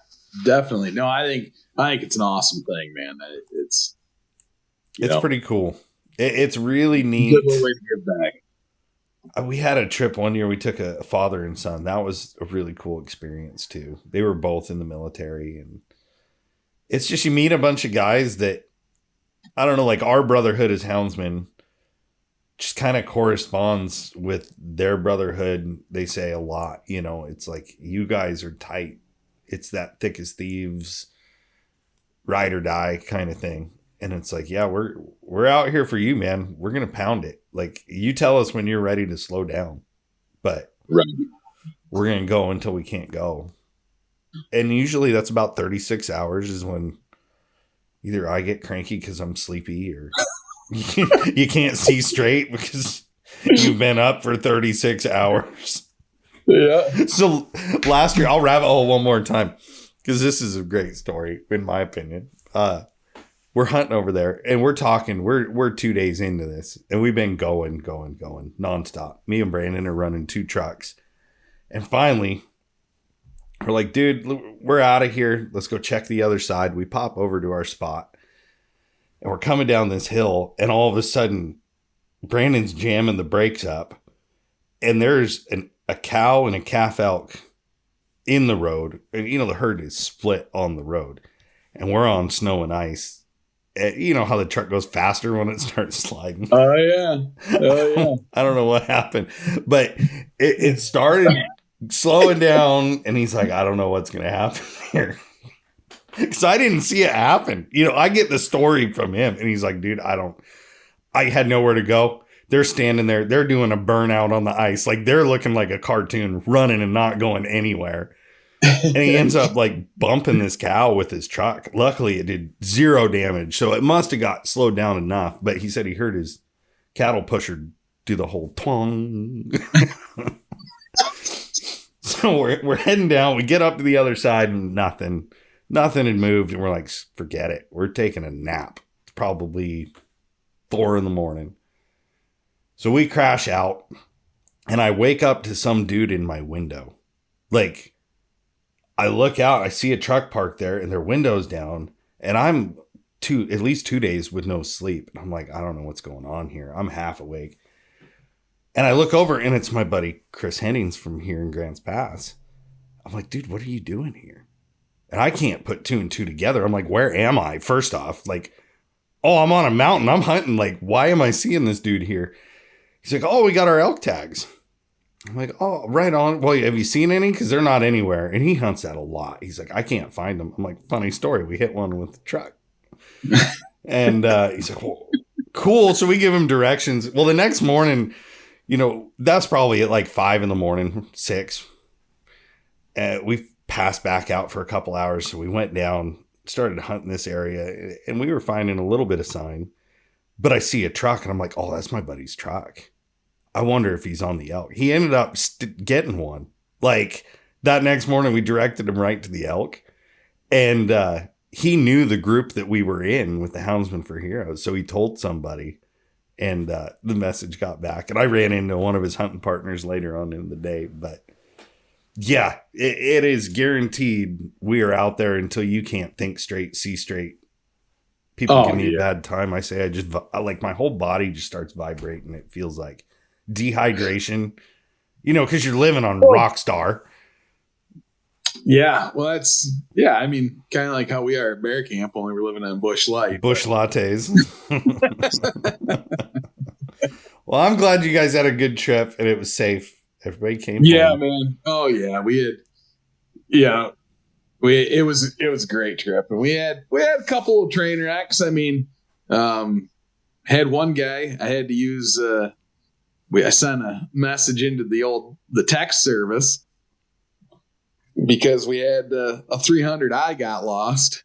definitely. No, I think it's an awesome thing, man. It's pretty cool. It's really neat. Good way to give back. We had a trip one year. We took a father and son. That was a really cool experience too. They were both in the military, and it's just you meet a bunch of guys that I don't know. Like our brotherhood as houndsmen just kind of corresponds with their brotherhood. They say a lot. You know, it's like you guys are tight. It's that thick as thieves, ride or die kind of thing. And it's like, yeah, we're out here for you, man. We're gonna pound it. Like you tell us when you're ready to slow down, but Right. we're gonna go until we can't go. And usually that's about 36 hours is when either I get cranky because I'm sleepy or you can't see straight because you've been up for 36 hours. Yeah. So last year, I'll rabbit hole one more time because this is a great story, in my opinion. We're hunting over there and we're talking. We're 2 days into this and we've been going nonstop. Me and Brandon are running 2 trucks. And finally, we're like, dude, we're out of here. Let's go check the other side. We pop over to our spot and we're coming down this hill. And all of a sudden, Brandon's jamming the brakes up. And there's a cow and a calf elk in the road. And, you know, the herd is split on the road. And we're on snow and ice. You know how the truck goes faster when it starts sliding. Oh yeah. I don't know what happened, but it started slowing down, and he's like, I don't know what's going to happen here. Because I didn't see it happen. You know, I get the story from him, and he's like, dude, I had nowhere to go. They're standing there. They're doing a burnout on the ice. Like they're looking like a cartoon, running and not going anywhere. And he ends up like bumping this cow with his truck. Luckily, it did 0 damage. So it must have got slowed down enough. But he said he heard his cattle pusher do the whole twang. So we're heading down. We get up to the other side and nothing had moved. And we're like, forget it. We're taking a nap. It's probably 4 a.m. So we crash out and I wake up to some dude in my window. Like, I look out, I see a truck parked there and their window's down and I'm at least 2 days with no sleep. And I'm like, I don't know what's going on here. I'm half awake. And I look over and it's my buddy Chris Hennings from here in Grants Pass. I'm like, dude, what are you doing here? And I can't put 2 and 2 together. I'm like, where am I? First off, like, oh, I'm on a mountain. I'm hunting. Like, why am I seeing this dude here? He's like, oh, we got our elk tags. I'm like, oh, right on. Well, have you seen any? Because they're not anywhere. And he hunts that a lot. He's like, I can't find them. I'm like, funny story. We hit one with the truck. And he's like, well, cool. So we give him directions. Well, the next morning, you know, that's probably at like 5 a.m, 6. We passed back out for a couple hours. So we went down, started hunting this area. And we were finding a little bit of sign. But I see a truck and I'm like, oh, that's my buddy's truck. I wonder if he's on the elk. He ended up getting one. Like that next morning, we directed him right to the elk. And he knew the group that we were in with the Houndsmen for Heroes. So he told somebody and the message got back. And I ran into one of his hunting partners later on in the day. But yeah, it is guaranteed we are out there until you can't think straight, see straight. People give me a bad time. I say like my whole body just starts vibrating. It feels like dehydration, you know, because you're living on Rockstar. Yeah, well, I mean, kind of like how we are at Bear Camp, only we're living on Bush Light. Bush lattes. Well, I'm glad you guys had a good trip and it was safe. Everybody came home. Man. Oh, yeah. It was a great trip. And we had a couple of train wrecks. I mean, had one guy I had to use I sent a message into the text service because we had a 300i got lost.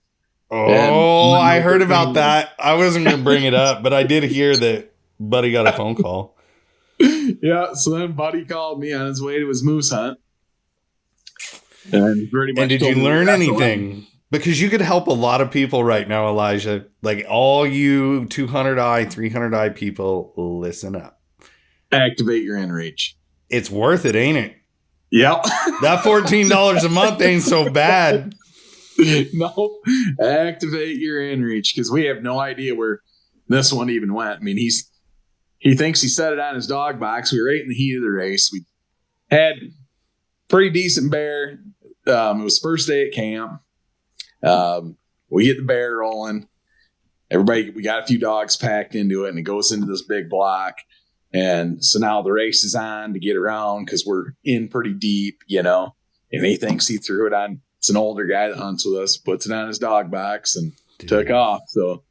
Oh, I heard about that. I wasn't going to bring it up, but I did hear that Buddy got a phone call. Yeah, so then Buddy called me on his way to his moose hunt. And did you learn anything? Because you could help a lot of people right now, Elijah. Like all you 200i, 300i people, listen up. Activate your inReach. It's worth it, ain't it? Yep. That $14 a month ain't so bad. No, activate your inReach because we have no idea where this one even went. I mean, he thinks he set it on his dog box. We were right in the heat of the race. We had pretty decent bear. It was first day at camp. We get the bear rolling. Everybody, we got a few dogs packed into it, and it goes into this big block. And so now the race is on to get around because we're in pretty deep, and he thinks he threw it on. It's an older guy that hunts with us, puts it on his dog box and took off. So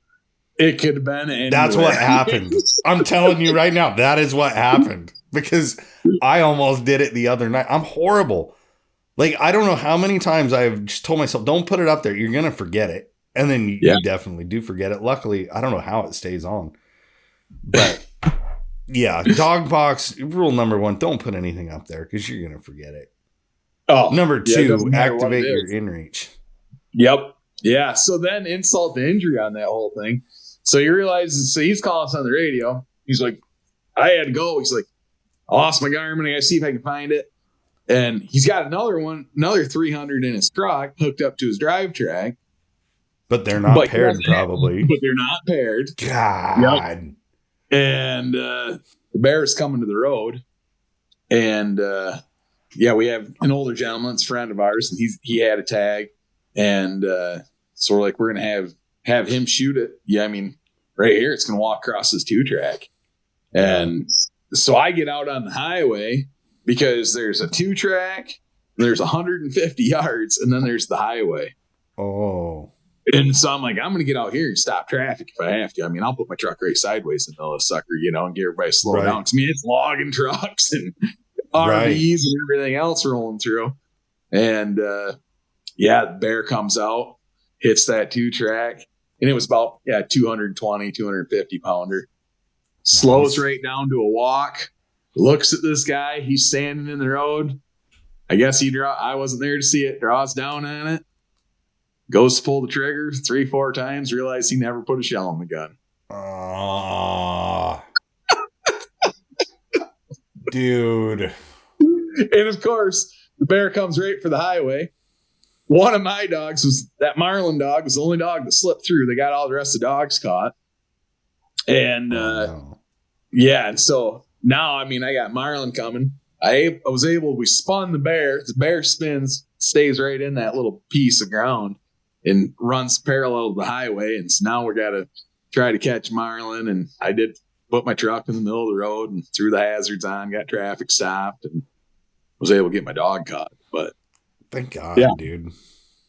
it could have been anywhere. That's what happened. I'm telling you right now, that is what happened, because I almost did it the other night. I'm horrible. Like, I don't know how many times I've just told myself, don't put it up there. You're going to forget it. And then you definitely do forget it. Luckily, I don't know how it stays on. But yeah, dog box, rule number 1, don't put anything up there because you're going to forget it. Oh, number 2, activate your inReach. Yep. Yeah. So then insult to injury on that whole thing. So he realizes, so he's calling us on the radio. He's like, I had to go. He's like, I lost my Garmin. I got to see if I can find it. And he's got another 300 in his truck hooked up to his drive track. But they're not paired, probably. But they're not paired. God. Yep. And the bear is coming to the road. And we have an older gentleman, it's a friend of ours, and he had a tag. And so we're like, we're going to have him shoot it. Yeah, I mean, right here, it's going to walk across this 2-track. And so I get out on the highway because there's a 2-track, there's 150 yards, and then there's the highway. Oh. And so I'm like, I'm going to get out here and stop traffic if I have to. I mean, I'll put my truck right sideways in the middle of the sucker, and get everybody slow down. Because, it's logging trucks and RVs and everything else rolling through. And, the bear comes out, hits that 2-track, and it was about, 220, 250 pounder. Slows right down to a walk, looks at this guy. He's standing in the road. I guess I wasn't there to see it, draws down on it. Goes to pull the trigger 3-4 times, realized he never put a shell in the gun. Dude. And of course, the bear comes right for the highway. One of my dogs that Marlin dog was the only dog that slipped through. They got all the rest of the dogs caught. And and so now, I got Marlin coming. We spun the bear. The bear stays right in that little piece of ground and runs parallel to the highway. And so now we got to try to catch Marlin. And I did put my truck in the middle of the road and threw the hazards on, got traffic stopped, and was able to get my dog caught. But thank God, dude.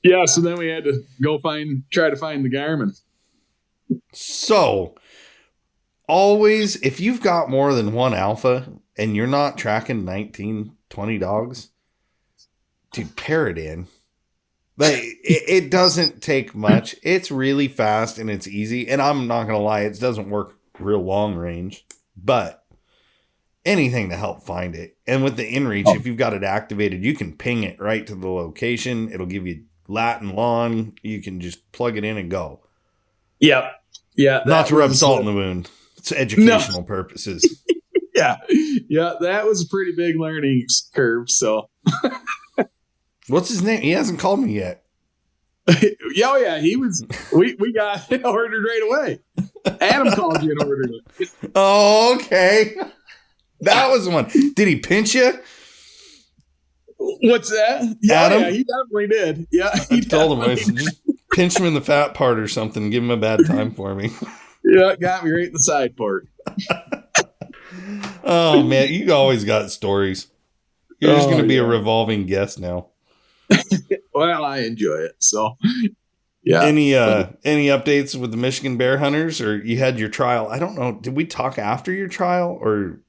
Yeah. So then we had to go try to find the Garmin. So always, if you've got more than one alpha and you're not tracking 19, 20 dogs, dude, pair it in. Like, it doesn't take much. It's really fast and it's easy. And I'm not going to lie, it doesn't work real long range, but anything to help find it. And with the inReach, if you've got it activated, you can ping it right to the location. It'll give you lat and long. You can just plug it in and go. Yep. Yeah. Not to rub salt in the wound. It's educational purposes. Yeah. Yeah. That was a pretty big learning curve. So what's his name? He hasn't called me yet. Yeah. He was, we got ordered right away. Adam called you and ordered it. Oh, okay. That was the one. Did he pinch you? What's that? Yeah, Adam? Yeah, he definitely did. Yeah. I told him, I said, just pinch him in the fat part or something. Give him a bad time for me. Yeah, got me right in the side part. Oh, man. You always got stories. You're just going to be a revolving guest now. Well, I enjoy it. So, yeah. Any updates with the Michigan bear hunters, or you had your trial? I don't know. Did we talk after your trial, or?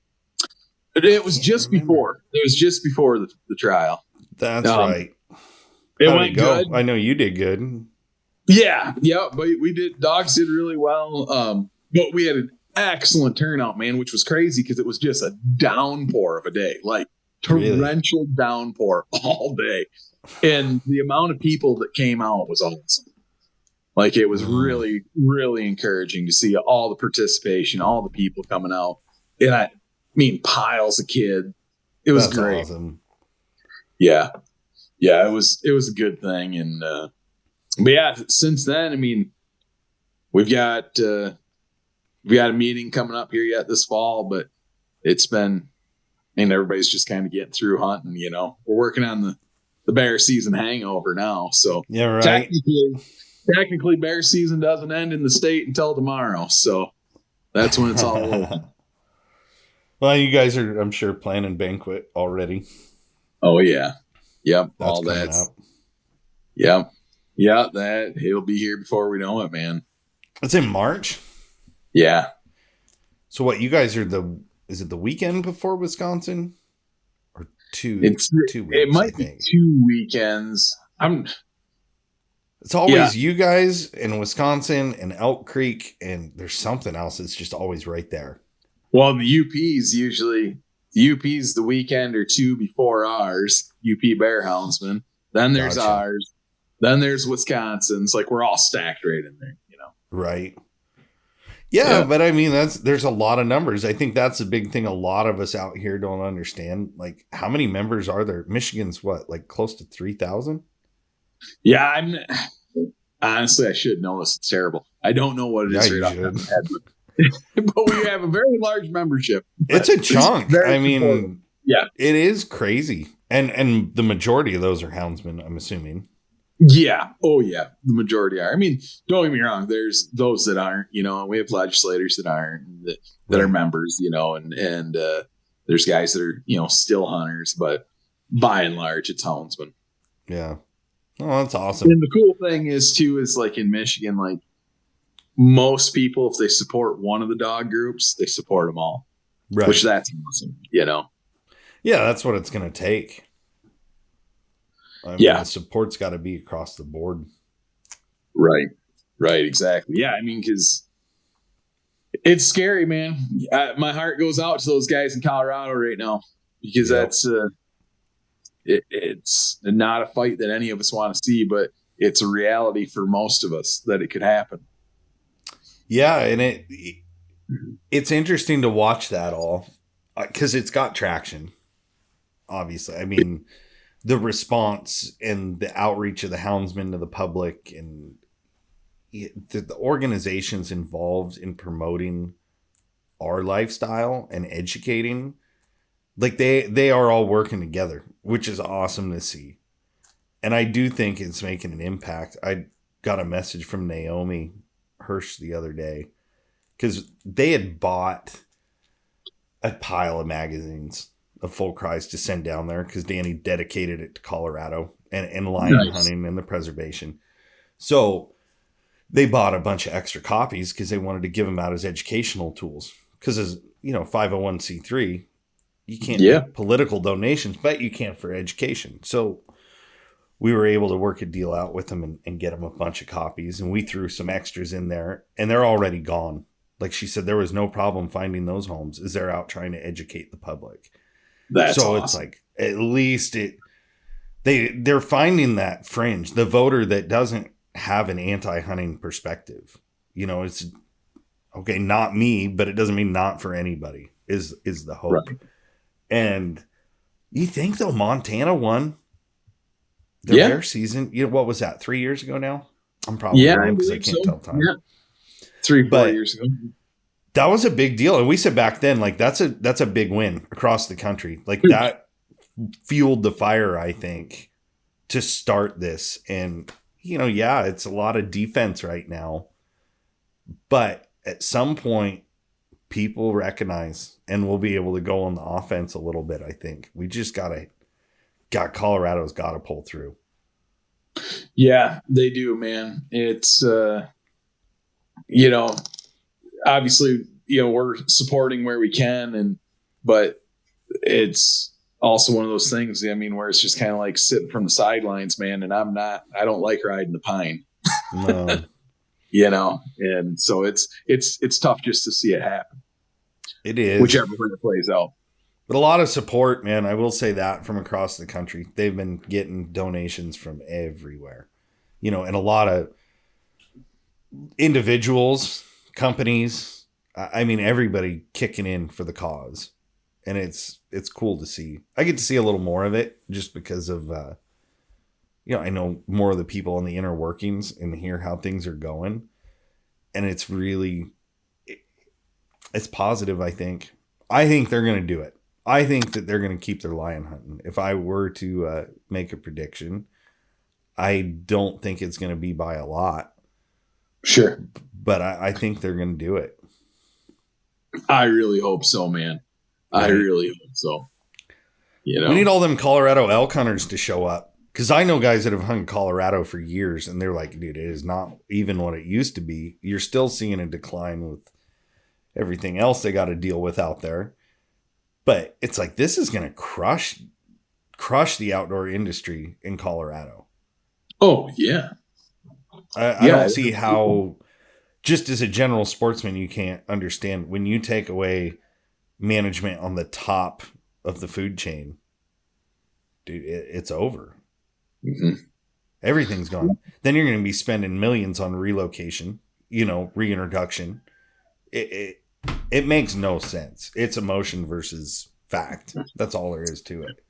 It was just before. It was just before the trial. That's right. It went good. I know you did good. Yeah. But we did. Dogs did really well. But we had an excellent turnout, man, which was crazy because it was just a downpour of a day, like torrential downpour all day. And the amount of people that came out was awesome. Like, it was really, really encouraging to see all the participation, all the people coming out. And I mean, piles of kids. It was great. Awesome. Yeah. Yeah, it was a good thing. And, but yeah, since then, I mean, we've got we got a meeting coming up here yet this fall, but it's been, and everybody's just kind of getting through hunting. We're working on the bear season hangover now. So yeah, right. Technically, bear season doesn't end in the state until tomorrow. So that's when it's all over. Well, you guys are, I'm sure, planning banquet already. Oh yeah, yep. That's all coming that. up. Yep, yeah. That he'll be here before we know it, man. It's in March. Yeah. So what? You guys are is it the weekend before Wisconsin, or two? It's 2 weeks. It might be 2 weekends. It's always you guys in Wisconsin and Elk Creek, and there's something else that's just always right there. Well, the UP's the weekend or two before ours. UP Bear Houndsman. Then there's ours. Then there's Wisconsin's. Like, we're all stacked right in there. Right. Yeah, but I mean, there's a lot of numbers. I think that's a big thing a lot of us out here don't understand. Like, how many members are there? Michigan's what, like close to 3,000? Yeah, honestly, I should know this. It's terrible. I don't know what it is right off the head, but we have a very large membership. It's a chunk. I mean, important. Yeah, it is crazy. And the majority of those are houndsmen, I'm assuming. Yeah. Oh, yeah. The majority are. I mean, don't get me wrong. There's those that aren't, and we have legislators that aren't, that are members, and there's guys that are, still hunters, but by and large, it's houndsmen. Yeah. Oh, that's awesome. And the cool thing is like in Michigan, like most people, if they support one of the dog groups, they support them all, right? Which that's awesome, Yeah, that's what it's going to take. I mean, the support's got to be across the board. Right, exactly. Yeah, I mean, because it's scary, man. My heart goes out to those guys in Colorado right now, because that's it's not a fight that any of us want to see, but it's a reality for most of us that it could happen. Yeah, and it's interesting to watch that all, because it's got traction, obviously. I mean, the response and the outreach of the houndsmen to the public, and the organizations involved in promoting our lifestyle and educating, like they are all working together, which is awesome to see. And I do think it's making an impact. I got a message from Naomi Hirsch the other day, because they had bought a pile of magazines of full cries to send down there, because Danny dedicated it to Colorado and lion hunting and the preservation. So they bought a bunch of extra copies because they wanted to give them out as educational tools. Because as 501c3, you can't make political donations, but you can for education. So we were able to work a deal out with them and get them a bunch of copies, and we threw some extras in there, and they're already gone. Like she said, there was no problem finding those homes as they're out trying to educate the public. That's awesome. It's like, at least they're finding that fringe, the voter that doesn't have an anti-hunting perspective. It's okay, not me, but it doesn't mean not for anybody is the hope. Right. And you think though, Montana won their bear season. What was that? 3 years ago now? I'm probably wrong because I can't tell time. Yeah. 3-4 years ago. That was a big deal. And we said back then, like, that's a big win across the country. Like, that fueled the fire, I think, to start this. And, it's a lot of defense right now. But at some point, people recognize, and we'll be able to go on the offense a little bit, I think. We just Colorado's got to pull through. Yeah, they do, man. It's, obviously, we're supporting where we can, but it's also one of those things, I mean, where it's just kind of like sitting from the sidelines, man. And I don't like riding the pine, no. And so it's tough just to see it happen. It is, whichever way it plays out. But a lot of support, man. I will say that, from across the country. They've been getting donations from everywhere, and a lot of individuals, companies. I mean, everybody kicking in for the cause. And it's cool to see. I get to see a little more of it just because of, I know more of the people in the inner workings and hear how things are going. And it's really, It's positive, I think. I think they're going to do it. I think that they're going to keep their lion hunting. If I were to make a prediction, I don't think it's going to be by a lot. Sure. But I think they're going to do it. I really hope so, man. Right. I really hope so. You know? We need all them Colorado elk hunters to show up. Because I know guys that have hung Colorado for years, and they're like, dude, it is not even what it used to be. You're still seeing a decline with everything else they got to deal with out there. But it's like, this is going to crush the outdoor industry in Colorado. Oh, yeah. I don't see how, just as a general sportsman, you can't understand when you take away management on the top of the food chain, dude, it's over. Mm-hmm. Everything's gone. Then you're going to be spending millions on relocation, reintroduction. It makes no sense. It's emotion versus fact. That's all there is to it.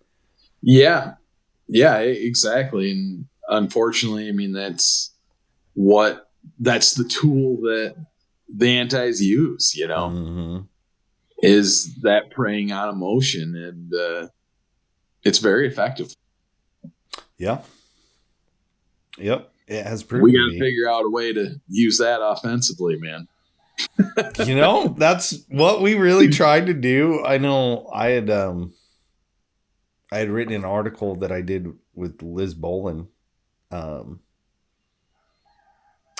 Yeah. Yeah, exactly. And unfortunately, I mean, that's the tool that the antis use, mm-hmm. is that preying on emotion. And it's very effective. Yeah. Yep. It has proven. We got to figure out a way to use that offensively, man. That's what we really tried to do. I know I had written an article that I did with Liz Bolin. And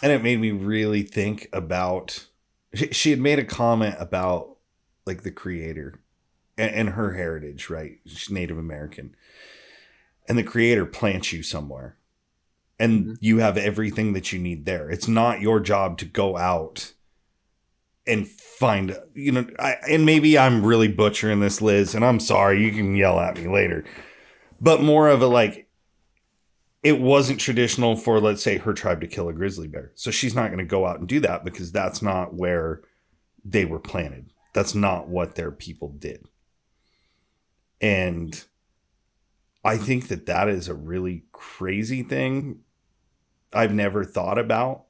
it made me really think about, she had made a comment about like the creator and her heritage, right? She's Native American. And the creator plants you somewhere. And mm-hmm. you have everything that you need there. It's not your job to go out and find, and maybe I'm really butchering this, Liz, and I'm sorry, you can yell at me later. But more of a like, it wasn't traditional for, let's say, her tribe to kill a grizzly bear. So she's not going to go out and do that because that's not where they were planted. That's not what their people did. And I think that is a really crazy thing I've never thought about.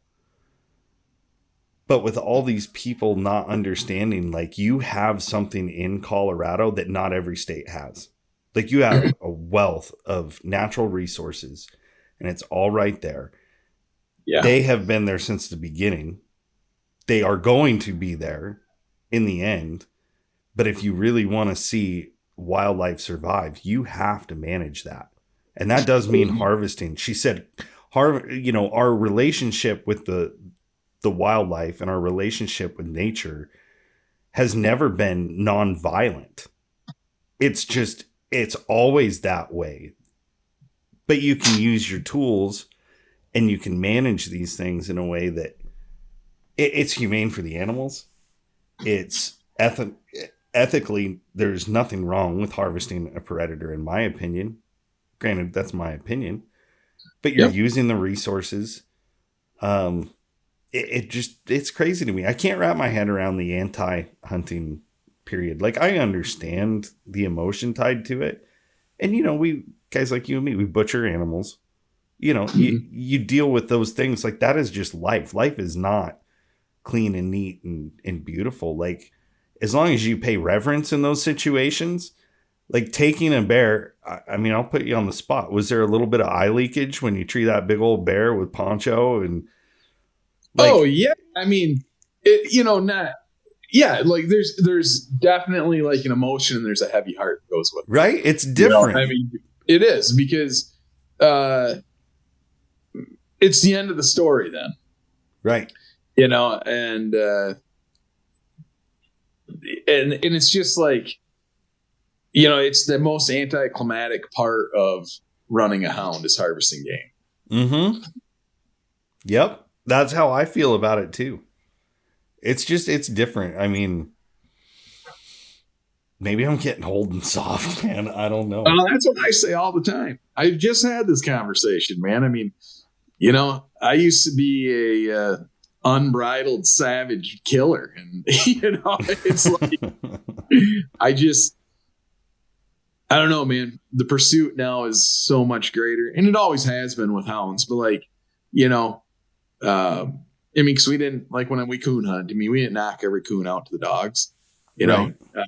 But with all these people not understanding, like, you have something in Colorado that not every state has. Like, you have a wealth of natural resources, and it's all right there. Yeah. They have been there since the beginning. They are going to be there in the end. But if you really want to see wildlife survive, you have to manage that. And that does mean harvesting. She said, our relationship with the wildlife and our relationship with nature has never been nonviolent. It's always that way. But you can use your tools and you can manage these things in a way that it's humane for the animals. It's ethically, there's nothing wrong with harvesting a predator, in my opinion. Granted, that's my opinion. But you're using the resources. It's crazy to me. I can't wrap my head around the anti-hunting period. Like, I understand the emotion tied to it. And, we, guys like you and me, we butcher animals. You deal with those things. Like, that is just life. Life is not clean and neat and beautiful. Like, as long as you pay reverence in those situations, like taking a bear, I mean, I'll put you on the spot. Was there a little bit of eye leakage when you treat that big old bear with poncho and... Like, oh yeah, I mean, like there's definitely like an emotion and there's a heavy heart that goes with it. Right? It's different. I mean, it is because it's the end of the story then. Right. And it's just like, it's the most anticlimactic part of running a hound is harvesting game. Mm-hmm. Yep. That's how I feel about it too. It's different. I mean, maybe I'm getting old and soft, man. I don't know. That's what I say all the time. I just had this conversation, man. I mean, I used to be a unbridled savage killer, and it's like I don't know, man. The pursuit now is so much greater, and it always has been with hounds. But like, I mean, because we didn't, like when we coon hunt, I mean, we didn't knock every coon out to the dogs, you Right. know,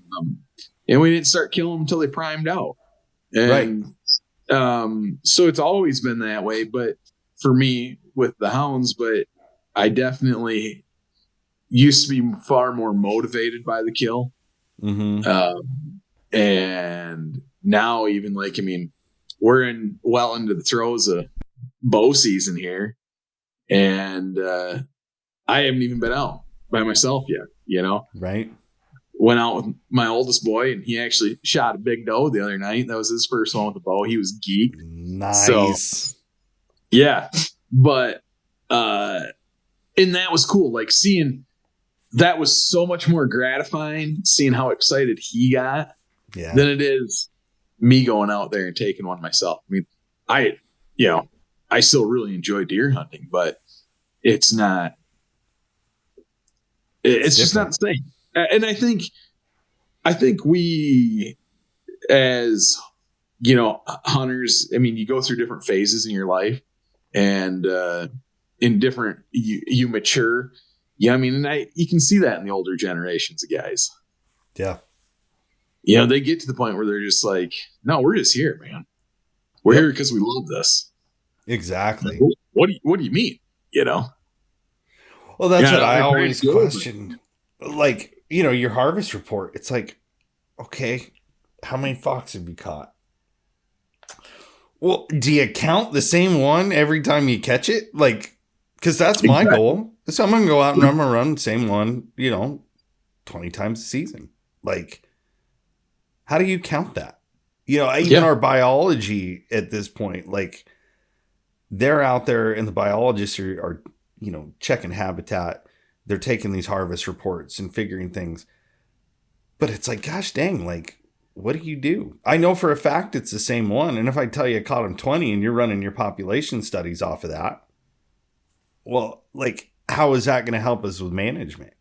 and we didn't start killing them until they primed out. Right. And so it's always been that way. But for me with the hounds, but I definitely used to be far more motivated by the kill. And now even like, I mean, we're well into the throes of bow season here. And I haven't even been out by myself yet, you know? Right. Went out with my oldest boy, and he actually shot a big doe the other night. That was his first one with a bow. He was geeked. Nice. So, yeah. But, and that was cool. Like seeing that was so much more gratifying, seeing how excited he got than it is me going out there and taking one myself. I mean, I still really enjoy deer hunting, but it's not, it's just not the same. And I think we, as you know, hunters, I mean, you go through different phases in your life, and in different you mature. Yeah, I mean, and you can see that in the older generations of guys. Yeah, you know, they get to the point where they're just like, no, we're just here, man. We're here because we love this. Exactly. What do you mean? You know. Well, that's what I always question. Like, you know, your harvest report, it's like, okay, how many fox have you caught? Well, do you count the same one every time you catch it? Like, because that's my goal. So I'm going to go out and I'm going to run the same one, you know, 20 times a season. Like, how do you count that? You know, even our biology at this point, like, they're out there and the biologists are, you know, checking habitat. They're taking these harvest reports and figuring things. But it's like, gosh dang, like, what do you do? I know for a fact it's the same one. And if I tell you I caught him 20 and you're running your population studies off of that, well, like, how is that going to help us with management?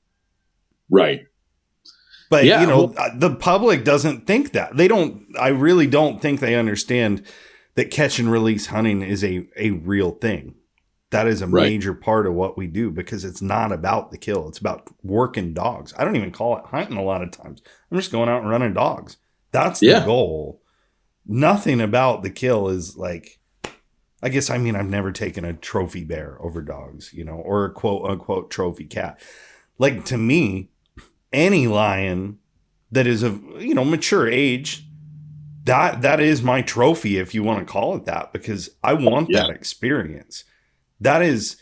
Right. But, you know, the public doesn't think that. I really don't think they understand that catch and release hunting is a real thing. That is a major part of what we do, because it's not about the kill. It's about working dogs. I don't even call it hunting a lot of times. I'm just going out and running dogs. That's the goal. Nothing about the kill is like, I guess, I mean, I've never taken a trophy bear over dogs, you know, or a quote unquote trophy cat. Like, to me, any lion that is of, you know, mature age, that is my trophy, if you want to call it that, because I want that experience. That is,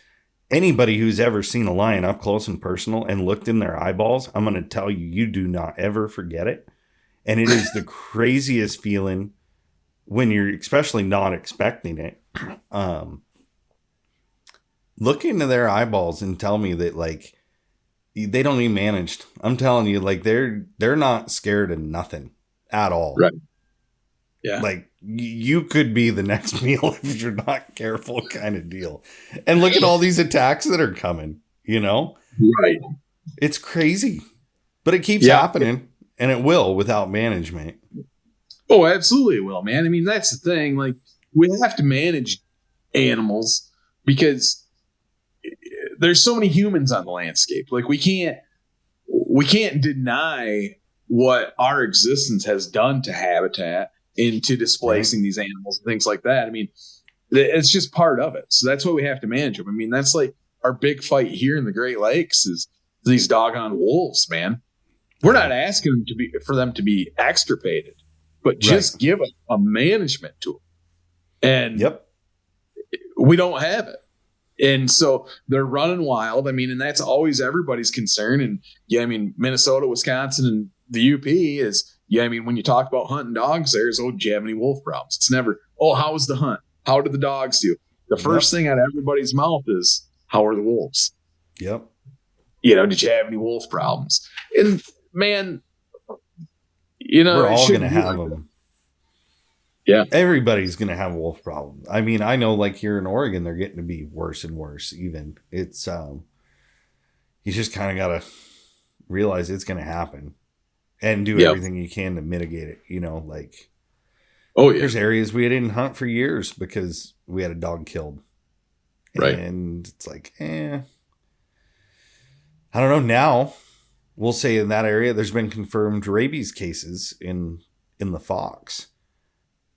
anybody who's ever seen a lion up close and personal and looked in their eyeballs, I'm going to tell you, you do not ever forget it. And it is the craziest feeling when you're especially not expecting it. Look into their eyeballs and tell me that, like, they don't even managed. I'm telling you, like, they're not scared of nothing at all. Right. Yeah. Like, you could be the next meal if you're not careful, kind of deal. And look at all these attacks that are coming, you know? Right. It's crazy. But it keeps happening, and it will without management. Oh, absolutely it will, man. I mean, that's the thing. Like, we have to manage animals because there's so many humans on the landscape. Like, we can't deny what our existence has done to habitat, into displacing these animals and things like that. I mean, it's just part of it. So that's why we have to manage them. I mean, that's like our big fight here in the Great Lakes is these doggone wolves, man. We're not asking for them to be extirpated, but just give a management to them. And we don't have it. And so they're running wild. I mean, and that's always everybody's concern. And I mean, Minnesota, Wisconsin, and the UP is, I mean, when you talk about hunting dogs, there's, do you have any wolf problems? It's never, how was the hunt? How did the dogs do? The first thing out of everybody's mouth is, how are the wolves? Yep. You know, did you have any wolf problems? And man, you know, we're all going to have them. Yeah. Everybody's going to have wolf problems. I mean, I know, like, here in Oregon, they're getting to be worse and worse. Even it's, you just kind of got to realize it's going to happen. And do everything you can to mitigate it, you know, like, there's areas we didn't hunt for years because we had a dog killed. Right. And it's like, I don't know. Now we'll say in that area, there's been confirmed rabies cases in the fox.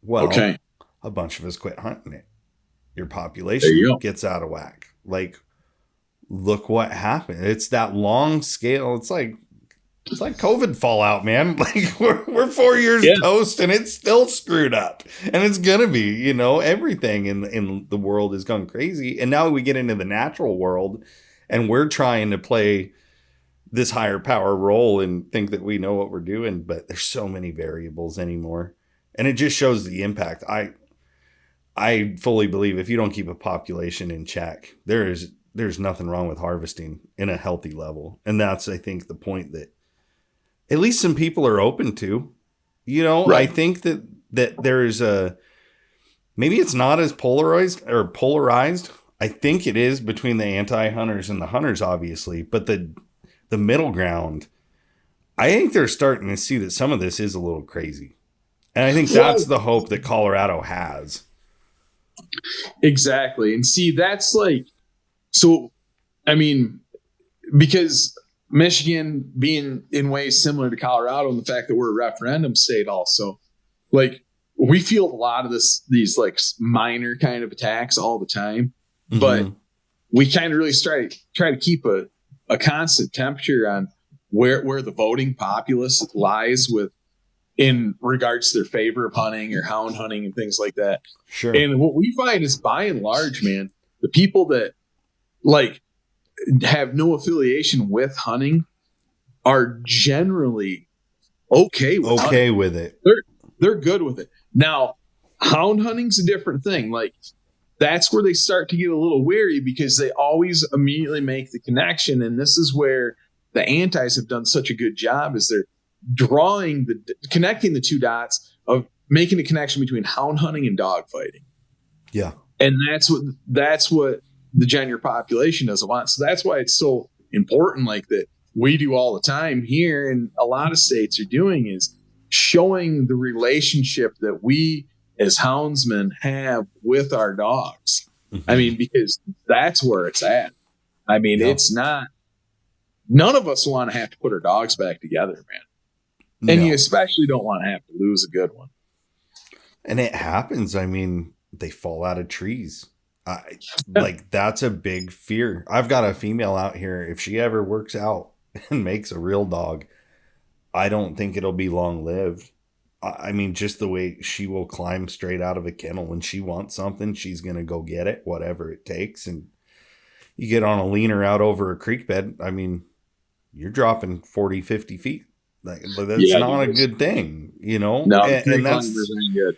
Well, Okay. a bunch of us quit hunting it. Your There you population go. gets out of whack. Like, look what happened. It's that long scale. It's like COVID fallout, man. Like we're 4 years Yeah. post and it's still screwed up. And it's gonna be, everything in the world has gone crazy. And now we get into the natural world and we're trying to play this higher power role and think that we know what we're doing, but there's so many variables anymore. And it just shows the impact. I fully believe if you don't keep a population in check, there's nothing wrong with harvesting in a healthy level. And that's, I think, the point that at least some people are open to. I Right. think that there's maybe it's not as polarized. I think it is between the anti-hunters and the hunters, obviously, but the middle ground, I think they're starting to see that some of this is a little crazy. And I think that's Well, the hope that Colorado has. exactly. And see, that's like, so, I mean, because Michigan being in ways similar to Colorado and the fact that we're a referendum state also, like we feel a lot of these like minor kind of attacks all the time, but Mm-hmm. we kind of really try to keep a constant temperature on where the voting populace lies with in regards to their favor of hunting or hound hunting and things like that. Sure. And what we find is by and large, man, the people that like have no affiliation with hunting are generally okay with hunting. Okay with it. They're good with it. Now, hound hunting's a different thing. Like that's where they start to get a little weary because they always immediately make the connection. And this is where the antis have done such a good job is they're connecting the two dots of making a connection between hound hunting and dog fighting. Yeah. And that's what the general population doesn't want. So that's why it's so important, like that we do all the time here and a lot of states are doing is showing the relationship that we as houndsmen have with our dogs. Mm-hmm. I mean, because that's where it's at. I mean, Yeah. it's not, none of us want to have to put our dogs back together, man. And No. you especially don't want to have to lose a good one. And it happens. I mean, they fall out of trees. Like that's a big fear. I've got a female out here. If she ever works out and makes a real dog, I don't think it'll be long lived. I mean, just the way she will climb straight out of a kennel. When she wants something, she's going to go get it, whatever it takes. And you get on a leaner out over a creek bed. I mean, you're dropping 40, 50 feet. Like, that's not a good thing, No, and that's ain't good.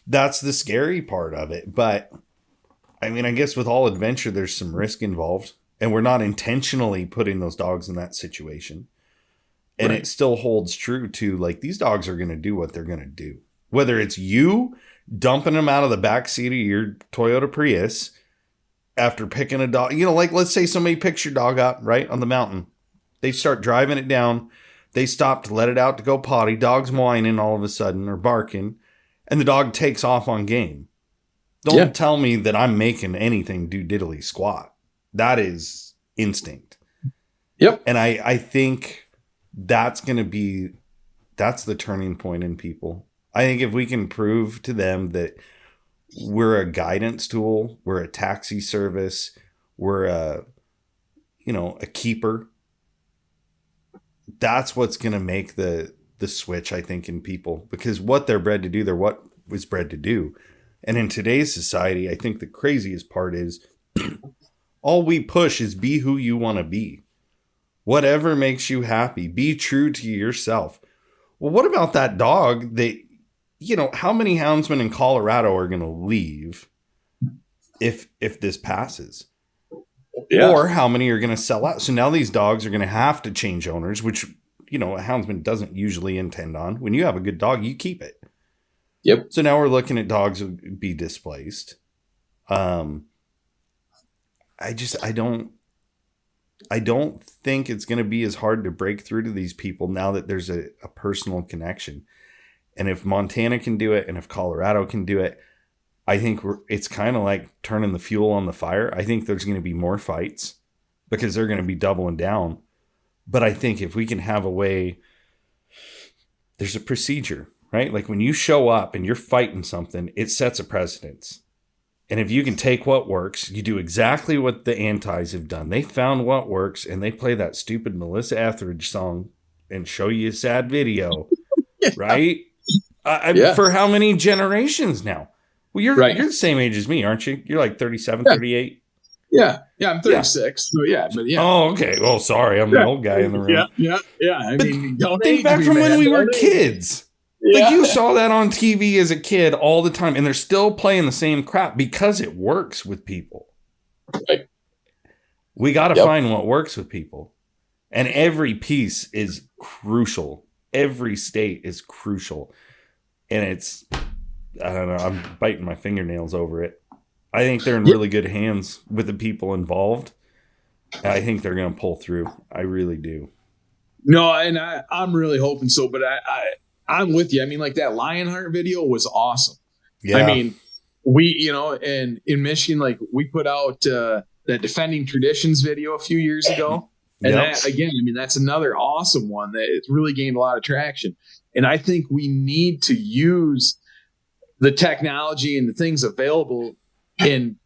That's the scary part of it. But I mean, I guess with all adventure, there's some risk involved, and we're not intentionally putting those dogs in that situation. And Right. it still holds true to like these dogs are going to do what they're going to do. Whether it's you dumping them out of the back seat of your Toyota Prius after picking a dog, like let's say somebody picks your dog up right on the mountain. They start driving it down. They stop to let it out to go potty. Dog's whining all of a sudden or barking, and the dog takes off on game. Don't tell me that I'm making anything do diddly squat. That is instinct. Yep. And I think that's the turning point in people. I think if we can prove to them that we're a guidance tool, we're a taxi service, we're a keeper, that's what's going to make the switch, I think, in people, because what they're bred to do, they're what was bred to do. And in today's society, I think the craziest part is all we push is be who you want to be. Whatever makes you happy, be true to yourself. Well, what about that dog that, how many houndsmen in Colorado are going to leave if this passes? Yeah. Or how many are going to sell out? So now these dogs are going to have to change owners, which, a houndsman doesn't usually intend on. When you have a good dog, you keep it. Yep. So now we're looking at dogs who be displaced. I don't think it's going to be as hard to break through to these people now that there's a personal connection. And if Montana can do it, and if Colorado can do it, I think it's kind of like turning the fuel on the fire. I think there's going to be more fights because they're going to be doubling down. But I think if we can have a way, there's a procedure, right? Like when you show up and you're fighting something, it sets a precedence. And if you can take what works, you do exactly what the antis have done. They found what works and they play that stupid Melissa Etheridge song and show you a sad video, right? Yeah. For how many generations now? Well, you're the same age as me, aren't you? You're like 37, 38. Yeah. I'm 36. So but yeah. Oh, okay. Well, sorry. I'm the old guy in the room. Yeah. I mean, don't think back from when we were kids. Yeah. Like you saw that on TV as a kid all the time, and they're still playing the same crap because it works with people. Right. We got to find what works with people. And every piece is crucial. Every state is crucial. And it's, I don't know, I'm biting my fingernails over it. I think they're in really good hands with the people involved. I think they're going to pull through. I really do. No, and I'm really hoping so, but I'm with you. I mean, like that Lionheart video was awesome. Yeah. I mean, we, and in Michigan, like we put out that Defending Traditions video a few years ago. And that, again, I mean, that's another awesome one that it's really gained a lot of traction. And I think we need to use the technology and the things available and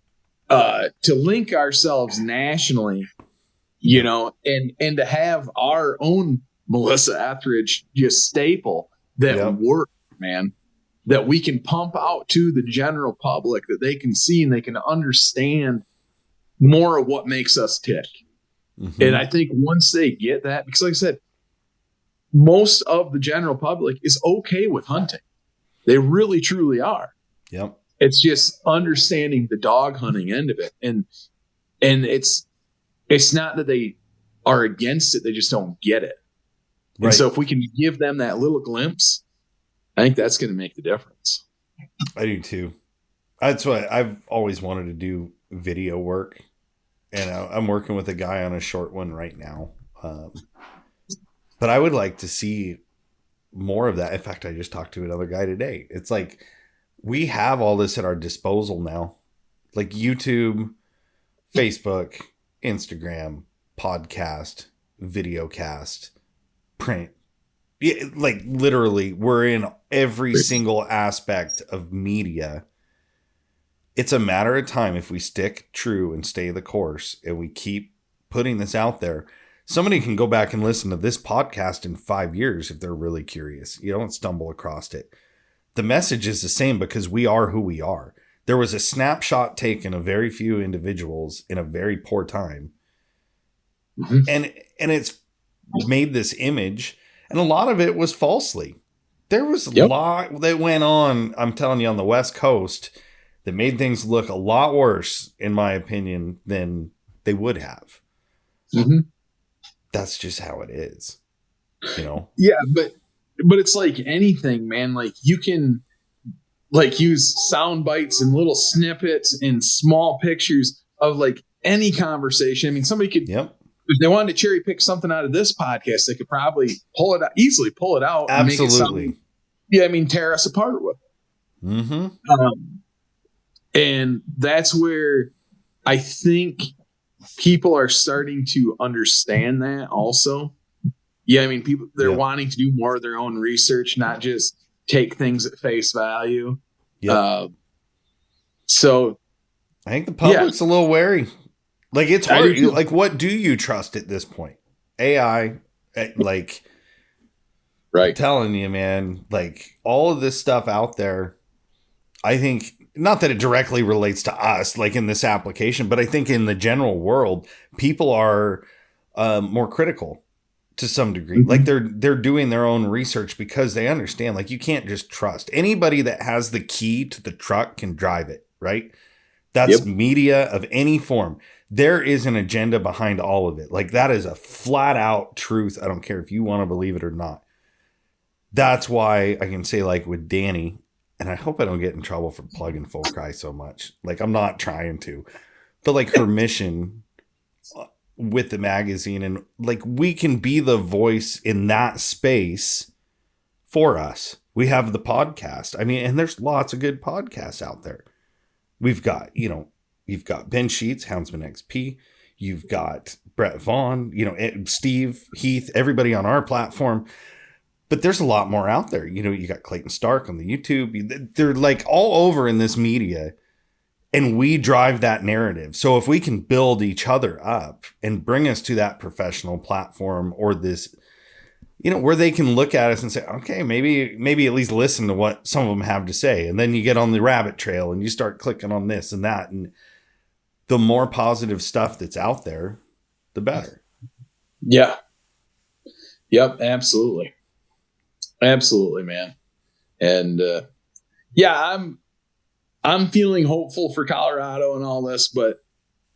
to link ourselves nationally, and to have our own Melissa Etheridge just staple that work, man, that we can pump out to the general public that they can see and they can understand more of what makes us tick. Mm-hmm. And I think once they get that, because like I said, most of the general public is okay with hunting. They really, truly are. Yep. It's just understanding the dog hunting end of it. And it's not that they are against it. They just don't get it. Right. And so if we can give them that little glimpse, I think that's going to make the difference. I do too. That's what I've always wanted to do, video work. And I'm working with a guy on a short one right now. But I would like to see more of that. In fact, I just talked to another guy today. It's like we have all this at our disposal now. Like YouTube, Facebook, Instagram, podcast, videocast, print. Yeah, like literally, we're in every single aspect of media. It's a matter of time if we stick true and stay the course and we keep putting this out there. Somebody can go back and listen to this podcast in 5 years if they're really curious. You don't stumble across it. The message is the same because we are who we are. There was a snapshot taken of very few individuals in a very poor time. Mm-hmm. And it's made this image, and a lot of it was falsely. There was a lot that went on, I'm telling you, on the West Coast that made things look a lot worse, in my opinion, than they would have. Mm-hmm. That's just how it is, Yeah, but it's like anything, man. Like you can like use sound bites and little snippets and small pictures of like any conversation. I mean, somebody could, if they wanted to cherry pick something out of this podcast, they could probably easily pull it out. Absolutely. And make it tear us apart with it. Mm-hmm. And that's where I think people are starting to understand that also. Yeah, I mean, people, they're wanting to do more of their own research, not just take things at face value. Yep. So I think the public's a little wary. Like, it's hard. Like, what do you trust at this point? AI, like, right. I'm telling you, man, like, all of this stuff out there, I think, not that it directly relates to us, like in this application, but I think in the general world, people are more critical to some degree. Mm-hmm. Like they're doing their own research because they understand, like, you can't just trust anybody that has the key to the truck can drive it, right? That's media of any form. There is an agenda behind all of it. Like, that is a flat out truth. I don't care if you want to believe it or not. That's why I can say, like, with Danny, and I hope I don't get in trouble for plugging Full Cry so much. Like, I'm not trying to. But, like, her mission with the magazine, and, like, we can be the voice in that space for us. We have the podcast. I mean, and there's lots of good podcasts out there. We've got, you've got Ben Sheets, Houndsman XP. You've got Brett Vaughn, Steve, Heath, everybody on our platform. But there's a lot more out there. You got Clayton Stark on the YouTube. They're like all over in this media. And we drive that narrative. So if we can build each other up and bring us to that professional platform or this, where they can look at us and say, okay, maybe at least listen to what some of them have to say. And then you get on the rabbit trail and you start clicking on this and that. And the more positive stuff that's out there, the better. Yeah. Yep. Absolutely. Absolutely, man. And I'm feeling hopeful for Colorado and all this, but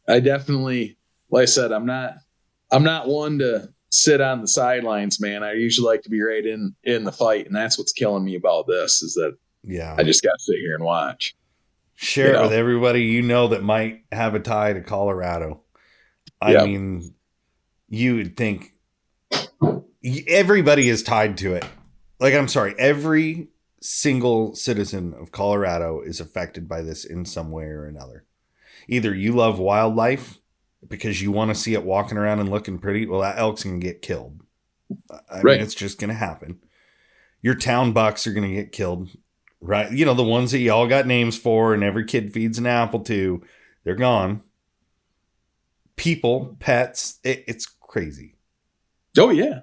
I definitely, like I said, I'm not one to sit on the sidelines, man. I usually like to be right in the fight. And that's what's killing me about this is that I just got to sit here and watch. Share it with everybody that might have a tie to Colorado. I mean, you would think everybody is tied to it. Like, I'm sorry, every single citizen of Colorado is affected by this in some way or another. Either you love wildlife because you want to see it walking around and looking pretty. Well, that elk's going to get killed. I mean, it's just going to happen. Your town bucks are going to get killed. Right. The ones that y'all got names for and every kid feeds an apple to, they're gone. People, pets, it's crazy. Oh, yeah.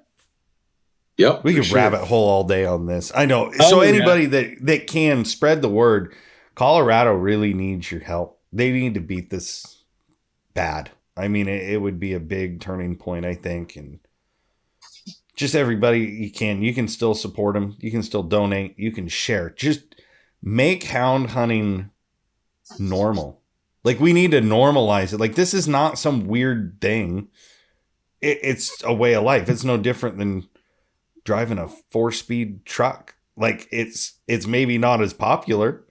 Yep. We could rabbit hole all day on this. I know. So anybody that can spread the word, Colorado really needs your help. They need to beat this bad. I mean, it would be a big turning point, I think. And just everybody you can still support them. You can still donate. You can share. Just make hound hunting normal. Like, we need to normalize it. Like, this is not some weird thing. It's a way of life. It's no different than driving a 4-speed truck. Like, it's maybe not as popular,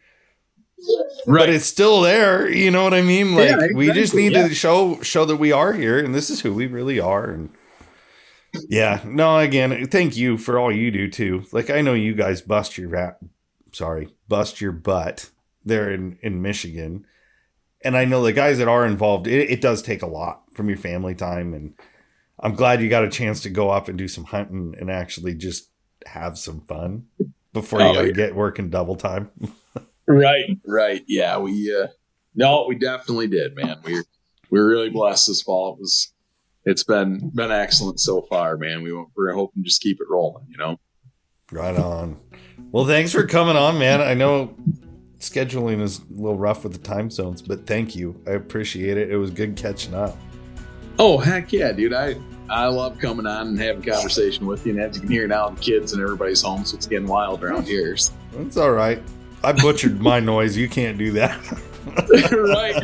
but it's still there. You know what I mean? Like, exactly. We just need to show that we are here and this is who we really are. And again, thank you for all you do too. Like, I know you guys bust your butt there in Michigan. And I know the guys that are involved, it does take a lot from your family time. And I'm glad you got a chance to go up and do some hunting and actually just have some fun before you got to get working double time. Right. Yeah, we definitely did, man. We're really blessed this fall. It's been excellent so far, man. We're hoping to just keep it rolling, Right on. Well, thanks for coming on, man. I know scheduling is a little rough with the time zones, but thank you. I appreciate it. It was good catching up. Oh, heck yeah, dude. I love coming on and having a conversation with you. And as you can hear now, the kids and everybody's home, so it's getting wild around here. That's all right. I butchered my noise. You can't do that. Right.